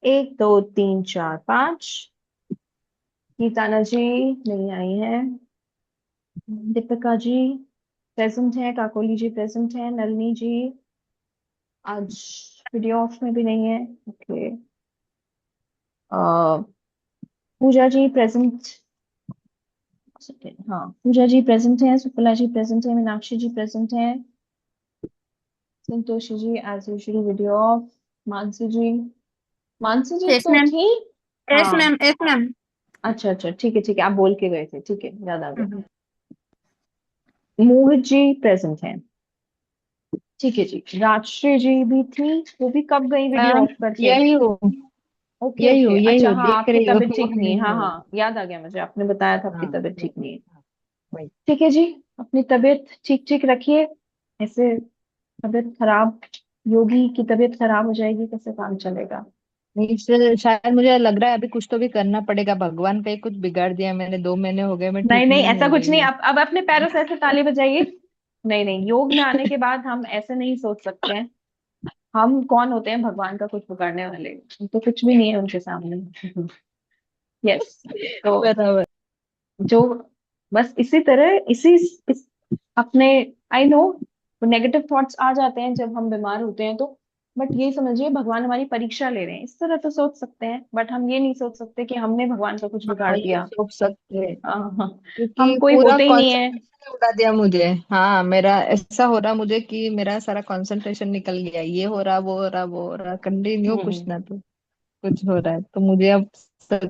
1 2 3 4 5। गीताना जी नहीं आई है। दीपिका जी प्रेजेंट है। काकोली जी प्रेजेंट है। नलिनी जी आज वीडियो ऑफ में भी नहीं है। ओके। पूजा जी प्रेजेंट। हाँ, पूजा जी प्रेजेंट है। सुफला जी प्रेजेंट है। मीनाक्षी जी प्रेजेंट है। Santoshi ji as usual video off. Mansi ji, Mansi ji yes तो मैम। थी। यस हाँ, मैम। Yes ma'am. अच्छा अच्छा, ठीक है ठीक है, आप बोल के गए थे, ठीक है, याद आ गया। मोहित जी प्रेजेंट है। ठीक है जी। राजश्री जी भी थी, वो भी कब गई वीडियो मैम ऑफ करके? यही हूँ, ओके यही ओके, हूँ, यही अच्छा हूँ, हाँ, देख आपकी रही हो। तबीयत ठीक नहीं है। हाँ नहीं हाँ, याद आ गया मुझे, आपने बताया था आपकी हाँ तबीयत ठीक नहीं है। वही। ठीक है जी। अपनी तबीयत ठीक ठीक रखिए। ऐसे तबीयत खराब, योगी की तबीयत खराब हो जाएगी, कैसे काम चलेगा? नहीं, इससे शायद मुझे लग रहा है अभी कुछ तो भी करना पड़ेगा। भगवान का ही कुछ बिगाड़ दिया मैंने। 2 महीने हो गए, मैं नहीं ठीक नहीं, नहीं ऐसा हो कुछ रही नहीं। हूँ। अब अपने पैरों से ऐसे ताली बजाइए। नहीं नहीं, योग में आने के बाद हम ऐसे नहीं सोच सकते हैं। हम कौन होते हैं भगवान का कुछ बिगाड़ने वाले? हम तो कुछ भी नहीं है उनके सामने। यस, तो बराबर। जो बस इसी तरह अपने, आई नो नेगेटिव थॉट्स आ जाते हैं जब हम बीमार होते हैं, तो बट ये समझिए भगवान हमारी परीक्षा ले रहे हैं, इस तरह तो सोच सकते हैं। बट हम ये नहीं सोच सकते कि हमने भगवान का कुछ बिगाड़ हाँ, ये दिया। सोच सकते हैं हाँ हाँ, हम क्योंकि कोई पूरा होते ही नहीं है। कंसंट्रेशन उड़ा दिया मुझे। हाँ, मेरा ऐसा हो रहा मुझे कि मेरा सारा कंसंट्रेशन निकल गया। ये हो रहा, वो हो रहा, वो हो रहा, कंटिन्यू कुछ हम्म। ना तो कुछ हो रहा है। तो मुझे अब सच